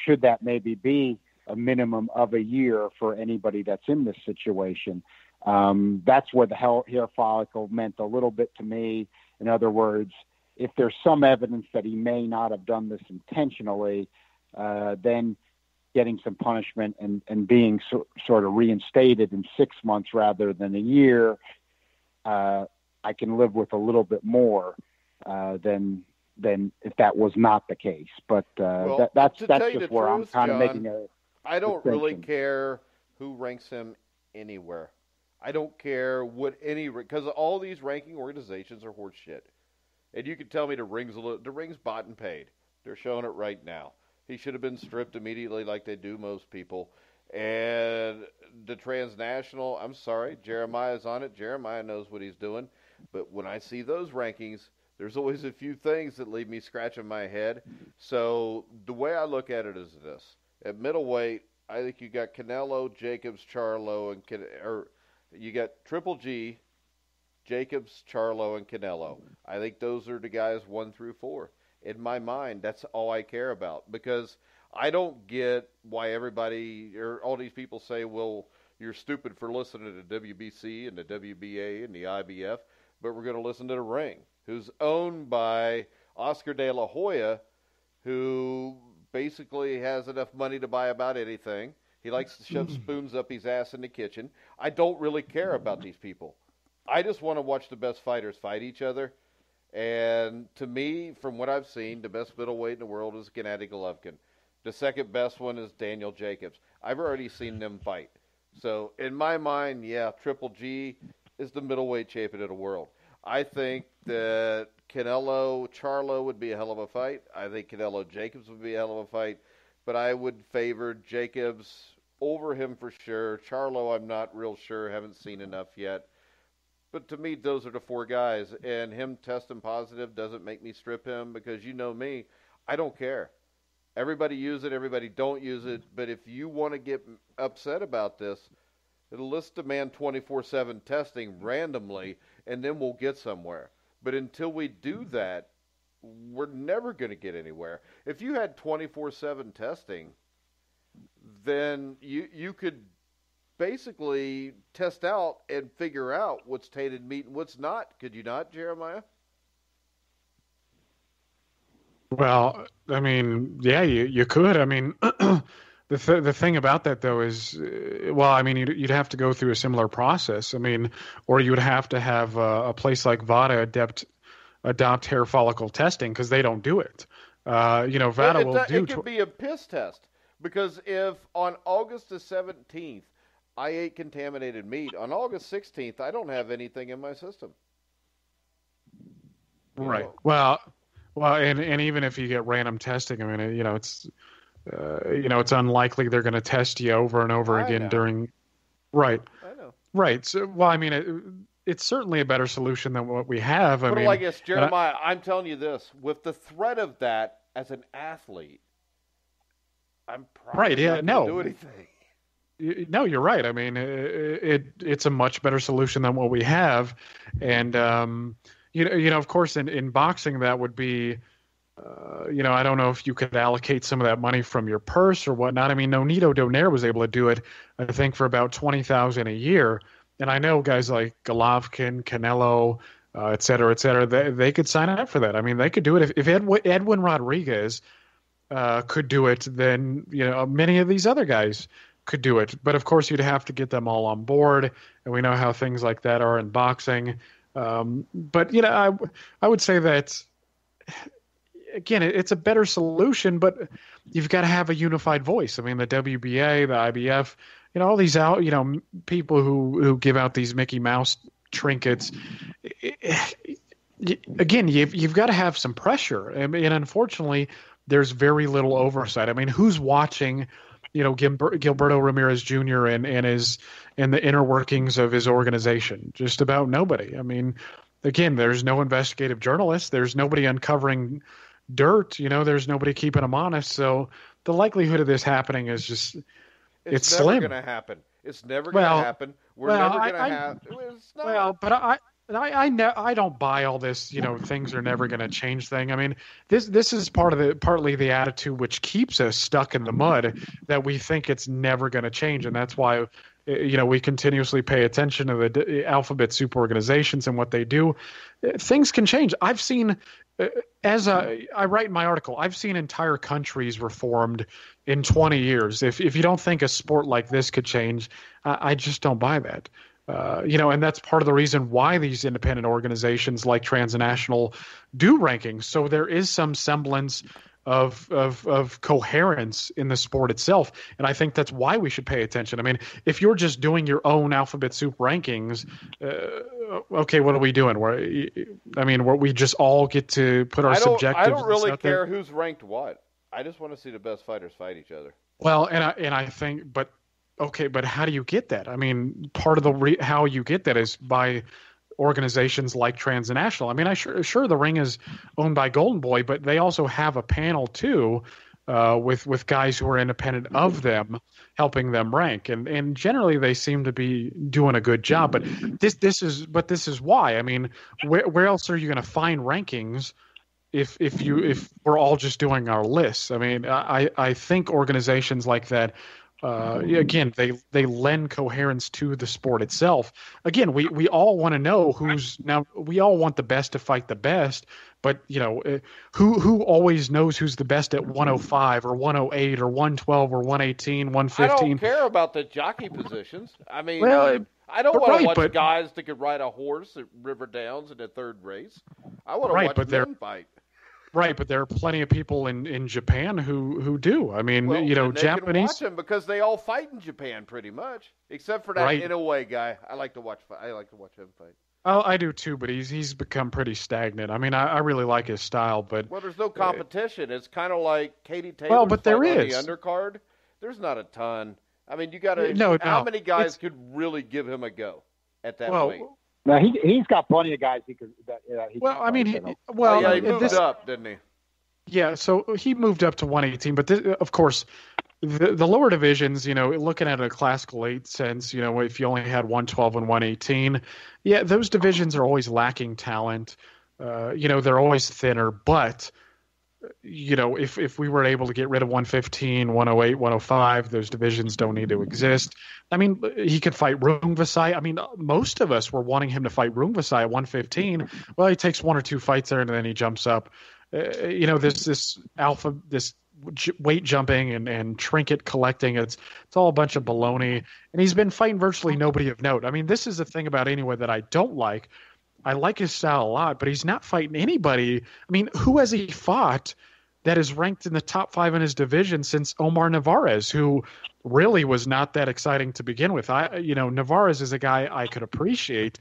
Speaker 4: should that maybe be a minimum of a year for anybody that's in this situation. That's where the hair follicle meant a little bit to me. In other words, if there's some evidence that he may not have done this intentionally, then getting some punishment and being sort of reinstated in 6 months rather than a year, I can live with a little bit more than if that was not the case. But that's just where I'm kind of making a
Speaker 2: I don't really care who ranks him anywhere. I don't care what because all these ranking organizations are horse shit. And you can tell me the Ring's bought and paid. They're showing it right now. He should have been stripped immediately like they do most people. And the Transnational, I'm sorry, Jeremiah's on it. Jeremiah knows what he's doing. But when I see those rankings, there's always a few things that leave me scratching my head. So the way I look at it is this. At middleweight, I think you got Canelo, Jacobs, Charlo, or you got Triple G, Jacobs, Charlo, and Canelo. I think those are the guys 1 through 4. In my mind, that's all I care about, because I don't get why everybody or all these people say, well, you're stupid for listening to the WBC and the WBA and the IBF, but we're going to listen to the Ring, who's owned by Oscar de la Hoya, who basically has enough money to buy about anything. He likes to shove spoons up his ass in the kitchen. I don't really care about these people. I just want to watch the best fighters fight each other. And to me, from what I've seen, the best middleweight in the world is Gennady Golovkin. The second best one is Daniel Jacobs. I've already seen them fight. So in my mind, yeah, Triple G is the middleweight champion of the world. I think that Canelo Charlo would be a hell of a fight. I think Canelo Jacobs would be a hell of a fight. But I would favor Jacobs over him for sure. Charlo, I'm not real sure. Haven't seen enough yet. But to me, those are the 4 guys. And him testing positive doesn't make me strip him, because you know me, I don't care. Everybody use it, everybody don't use it. But if you want to get upset about this, let's demand 24/7 testing randomly, and then we'll get somewhere. But until we do that, we're never going to get anywhere. If you had 24/7 testing, then you could basically test out and figure out what's tainted meat and what's not. Could you not, Jeremiah?
Speaker 3: Well, I mean, yeah, you could. I mean, the thing about that though is, well, I mean, you'd have to go through a similar process. I mean, or you would have to have a place like VADA adopt hair follicle testing because they don't do it. VADA will do.
Speaker 2: It could be a piss test because if on August the 17th I ate contaminated meat, on August 16th I don't have anything in my system.
Speaker 3: Right. Well, and even if you get random testing, I mean, it's unlikely they're going to test you over and over again during. Right.
Speaker 2: I know.
Speaker 3: Right. So, well, I mean, it's certainly a better solution than what we have.
Speaker 2: Put it like this, Jeremiah. I'm telling you this: with the threat of that as an athlete, I'm probably not going to do anything.
Speaker 3: No, you're right. I mean, it's a much better solution than what we have, and of course, in boxing, that would be, I don't know if you could allocate some of that money from your purse or whatnot. I mean, Nonito Donaire was able to do it, I think, for about $20,000 a year, and I know guys like Golovkin, Canelo, et cetera, they could sign up for that. I mean, they could do it if Edwin Rodriguez could do it, then many of these other guys could do it. But of course, you'd have to get them all on board, and we know how things like that are in boxing. But I would say that again, it's a better solution, but you've got to have a unified voice. I mean, the WBA, the IBF, all these people who give out these Mickey Mouse trinkets. Again, you've got to have some pressure, and unfortunately, there's very little oversight. I mean, who's watching? Gilberto Ramirez Jr. and the inner workings of his organization? Just about nobody. I mean, again, there's no investigative journalist. There's nobody uncovering dirt. There's nobody keeping them honest. So the likelihood of this happening is just it's slim.
Speaker 2: It's never going to happen. It's never going to happen. We're never going to have. It's not.
Speaker 3: Well, but I don't buy all this, things are never going to change thing. I mean, this is partly the attitude which keeps us stuck in the mud, that we think it's never going to change. And that's why, we continuously pay attention to the alphabet soup organizations and what they do. Things can change. I've seen, I write in my article, I've seen entire countries reformed in 20 years. If you don't think a sport like this could change, I just don't buy that. And that's part of the reason why these independent organizations like Transnational do rankings. So there is some semblance of coherence in the sport itself. And I think that's why we should pay attention. I mean, if you're just doing your own alphabet soup rankings, okay, what are we doing? Where we just all get to put our subjectives.
Speaker 2: I don't really care who's ranked what. I just want to see the best fighters fight each other.
Speaker 3: Well, and I think, but okay, but how do you get that? I mean, part of how you get that is by organizations like Transnational. I mean, sure the ring is owned by Golden Boy, but they also have a panel too, with guys who are independent of them, helping them rank, and generally they seem to be doing a good job. But this is why. I mean, where else are you going to find rankings if we're all just doing our lists? I mean, I think organizations like that. Again, they lend coherence to the sport itself. Again, we all want to know we all want the best to fight the best, but who always knows who's the best at 105 or 108 or 112 or 118, 115?
Speaker 2: I don't care about the jockey positions. I mean, I don't want to watch guys that could ride a horse at River Downs in the third race. I want to watch them fight.
Speaker 3: Right, but there are plenty of people in Japan who do. I mean,
Speaker 2: they
Speaker 3: Japanese.
Speaker 2: Can watch them because they all fight in Japan pretty much, except for that Inoue guy. I like to watch him fight.
Speaker 3: Oh, I do too, but he's become pretty stagnant. I mean, I really like his style, but
Speaker 2: there's no competition. It's kind of like Katie Taylor.
Speaker 3: But there is
Speaker 2: on the undercard. There's not a ton. I mean, you got to. How many guys could really give him a go at that weight?
Speaker 4: No, he's got plenty of guys he could.
Speaker 2: He moved up, didn't he?
Speaker 3: Yeah, so he moved up to 118, but of course, the lower divisions, looking at a classical 8 sense, if you only had 112 and 118, those divisions are always lacking talent. They're always thinner, but if we were able to get rid of 115, 108, 105, those divisions don't need to exist. I mean, he could fight Rungvisai. I mean, most of us were wanting him to fight Rungvisai at 115. Well, he takes 1 or 2 fights there, and then he jumps up this weight jumping and trinket collecting. It's all a bunch of baloney. And he's been fighting virtually nobody of note. I mean, this is the thing about Inoue that I don't like. I like his style a lot, but he's not fighting anybody. I mean, who has he fought that is ranked in the top 5 in his division since Omar Navarez, who really was not that exciting to begin with? Navarez is a guy I could appreciate,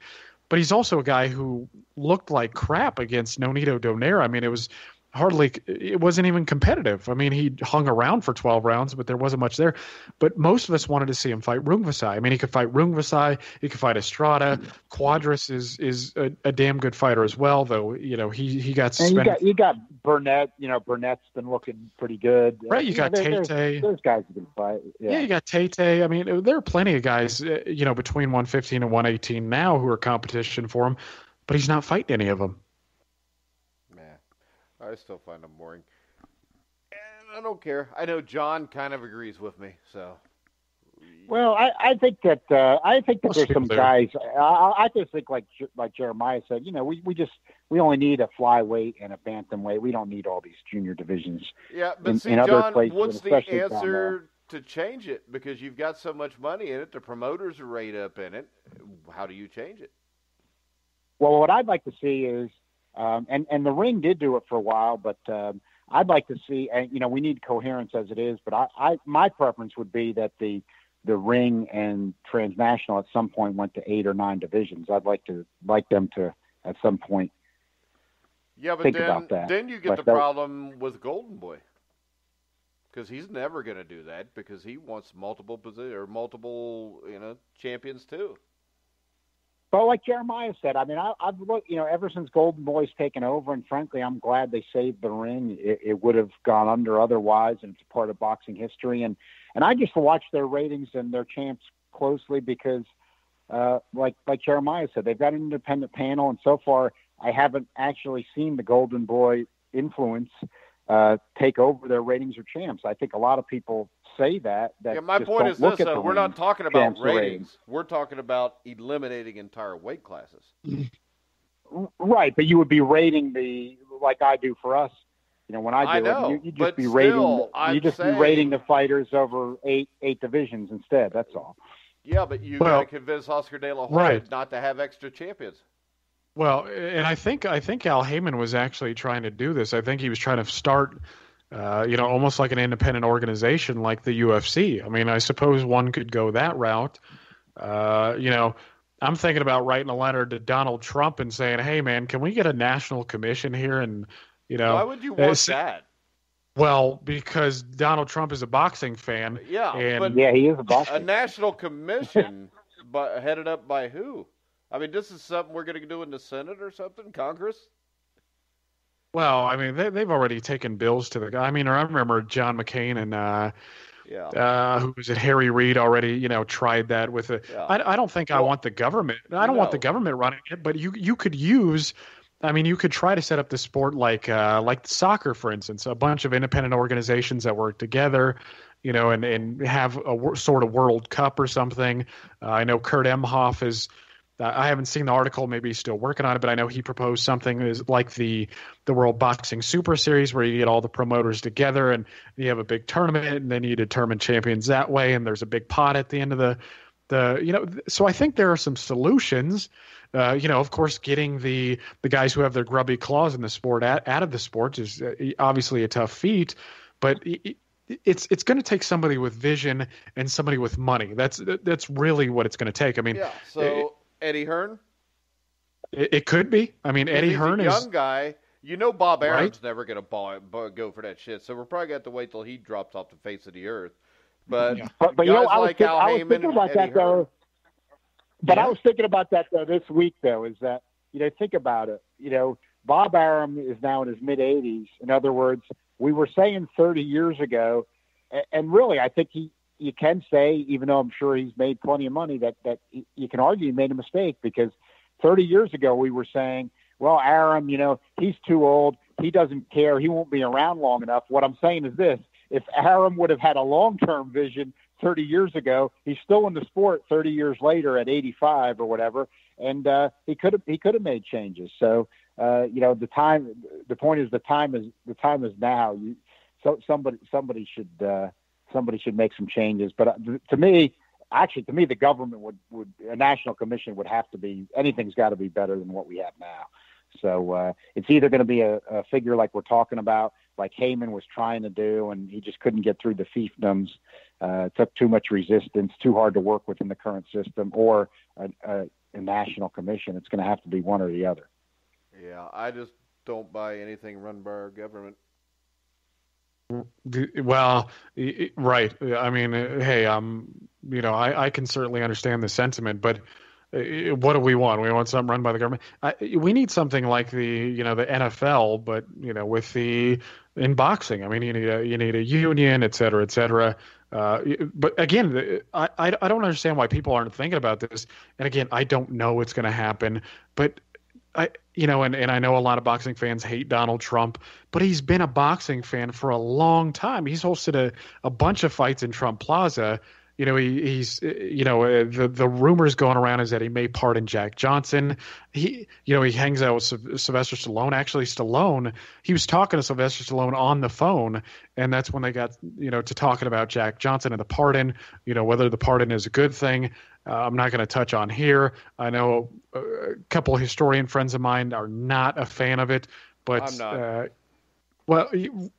Speaker 3: but he's also a guy who looked like crap against Nonito Donaire. I mean, it wasn't even competitive. I mean, he hung around for 12 rounds, but there wasn't much there. But most of us wanted to see him fight Rungvisai. I mean, he could fight Rungvisai, he could fight Estrada. Quadras is a damn good fighter as well, though. He got suspended.
Speaker 4: And you got Burnett. Burnett's been looking pretty good.
Speaker 3: Right, you got Tate.
Speaker 4: Those guys who can fight.
Speaker 3: Yeah, you got Tate. I mean, there are plenty of guys, between 115 and 118 now who are competition for him, but he's not fighting any of them.
Speaker 2: I still find them boring. And I don't care. I know John kind of agrees with me, so.
Speaker 4: Well, I think that there's some guys. I just think like Jeremiah said, we only need a flyweight and a bantamweight. We don't need all these junior divisions.
Speaker 2: Yeah, but
Speaker 4: in other
Speaker 2: John,
Speaker 4: places,
Speaker 2: what's the answer to change it? Because you've got so much money in it, the promoters are right up in it. How do you change it?
Speaker 4: Well, what I'd like to see is. And the ring did do it for a while, but I'd like to see, and we need coherence as it is. But my preference would be that the ring and transnational at some point went to 8 or 9 divisions. I'd like them to at some point.
Speaker 2: Yeah, but
Speaker 4: think about that.
Speaker 2: Then you get the problem with Golden Boy, because he's never going to do that because he wants multiple champions too.
Speaker 4: But like Jeremiah said, I mean, I've looked, ever since Golden Boy's taken over, and frankly, I'm glad they saved the ring. It would have gone under otherwise, and it's part of boxing history. And I just watch their ratings and their champs closely because, like Jeremiah said, they've got an independent panel, and so far, I haven't actually seen the Golden Boy influence take over their ratings or champs. I think a lot of people say that.
Speaker 2: Yeah, my point is this: we're not talking about ratings. We're talking about eliminating entire weight classes.
Speaker 4: Right, but you would be rating like I do for us. When I do you just be rating the fighters over eight divisions instead. That's all.
Speaker 2: Yeah, but you got to convince Oscar De La Hoya not to have extra champions.
Speaker 3: Well, and I think Al Heyman was actually trying to do this. I think he was trying to start. Almost like an independent organization like the UFC. I mean, I suppose one could go that route. I'm thinking about writing a letter to Donald Trump and saying, hey, man, can we get a national commission here? And,
Speaker 2: why would you want that?
Speaker 3: Well, because Donald Trump is a boxing fan.
Speaker 2: Yeah,
Speaker 4: he is a boxing fan.
Speaker 2: A national commission headed up by who? I mean, this is something we're going to do in the Senate or something, Congress?
Speaker 3: Well, I mean, they've already taken bills to the guy. I mean, I remember John McCain and who was it, Harry Reid already, tried that with it. Yeah. I don't think I want the government. I don't want the government running it, but you could use. I mean, you could try to set up the sport like soccer, for instance, a bunch of independent organizations that work together, and have a sort of World Cup or something. I know Kurt Emhoff is. I haven't seen the article. Maybe he's still working on it, but I know he proposed something is like the World Boxing Super Series, where you get all the promoters together and you have a big tournament, and then you determine champions that way, and there's a big pot at the end of the. So I think there are some solutions. Of course, getting the guys who have their grubby claws in the sport out of the sport is obviously a tough feat, but it's going to take somebody with vision and somebody with money. That's really what it's going to take. I mean,
Speaker 2: yeah. So. Eddie Hearn?
Speaker 3: It could be. I mean, Eddie Hearn is
Speaker 2: a young guy. Bob Arum's never going to go for that shit. So we're probably going to have to wait till he drops off the face of the earth. But guys like Al Heyman and Eddie Hearn.
Speaker 4: But I was thinking about that this week, though, is that think about it. Bob Arum is now in his mid-80s. In other words, we were saying 30 years ago, and really, I think you can say, even though I'm sure he's made plenty of money, that you can argue he made a mistake, because 30 years ago we were saying, well, Arum, he's too old. He doesn't care. He won't be around long enough. What I'm saying is this: if Arum would have had a long-term vision 30 years ago, he's still in the sport 30 years later at 85 or whatever, and he could have made changes. So The time. The point is the time is now. Somebody should make some changes. But to me, the government would a national commission would have to be, anything's got to be better than what we have now. So it's either going to be a figure like we're talking about, like Heyman was trying to do, and he just couldn't get through the fiefdoms. Took too much resistance, too hard to work within the current system, or a national commission. It's going to have to be one or the other.
Speaker 2: Yeah, I just don't buy anything run by our government.
Speaker 3: Well, right. I mean, hey, I can certainly understand the sentiment, but what do we want? We want something run by the government. We need something like the NFL, but in boxing. I mean, you need a union, et cetera, et cetera. But again, I don't understand why people aren't thinking about this. And again, I don't know what's going to happen, but and I know a lot of boxing fans hate Donald Trump, but he's been a boxing fan for a long time. He's hosted a bunch of fights in Trump Plaza. The rumors going around is that he may pardon Jack Johnson. He hangs out with Sylvester Stallone. Actually, Stallone, he was talking to Sylvester Stallone on the phone, and that's when they got, to talking about Jack Johnson and the pardon, whether the pardon is a good thing. I'm not going to touch on here. I know a couple of historian friends of mine are not a fan of it, but
Speaker 2: I'm not.
Speaker 3: Well,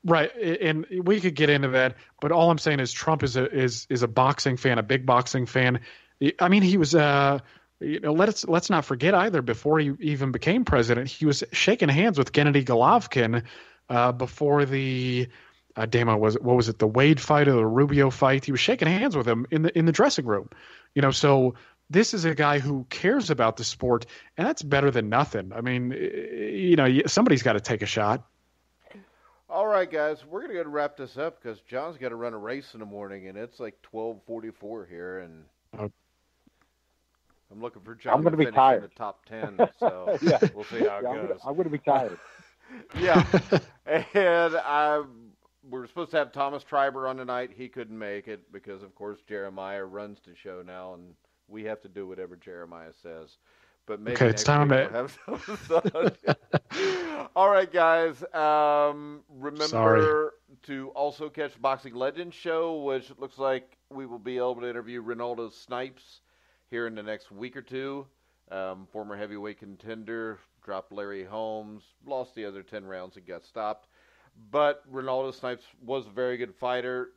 Speaker 3: right, and we could get into that, but all I'm saying is Trump is a boxing fan, a big boxing fan. I mean, he was let's not forget either, before he even became president, he was shaking hands with Gennady Golovkin before the what was it, the Wade fight or the Rubio fight? He was shaking hands with him in the dressing room. So this is a guy who cares about the sport, and that's better than nothing. I mean, somebody's got to take a shot.
Speaker 2: All right, guys, we're going to go wrap this up because John's got to run a race in the morning, and it's like 12:44 here, and I'm looking for John to finish in the top 10, so
Speaker 4: yeah.
Speaker 2: We'll see how it goes.
Speaker 4: I'm going to be tired.
Speaker 2: Yeah, and we're supposed to have Thomas Triber on tonight. He couldn't make it because, of course, Jeremiah runs the show now, and we have to do whatever Jeremiah says. But maybe
Speaker 3: it's time
Speaker 2: we'll have some. All right, guys. Remember to also catch the Boxing Legends show, which looks like we will be able to interview Ronaldo Snipes here in the next week or two. Former heavyweight contender, dropped Larry Holmes, lost the other 10 rounds and got stopped. But Ronaldo Snipes was a very good fighter,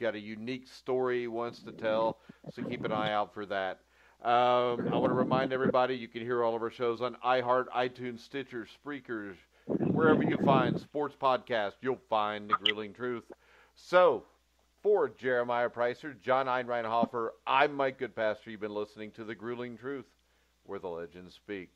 Speaker 2: got a unique story he wants to tell, so keep an eye out for that. I want to remind everybody you can hear all of our shows on iHeart, iTunes, Stitcher, Spreakers, wherever you find sports podcasts, you'll find The Grueling Truth. So, for Jeremiah Preisser, John Einreinhofer, I'm Mike Goodpaster. You've been listening to The Grueling Truth, where the legends speak.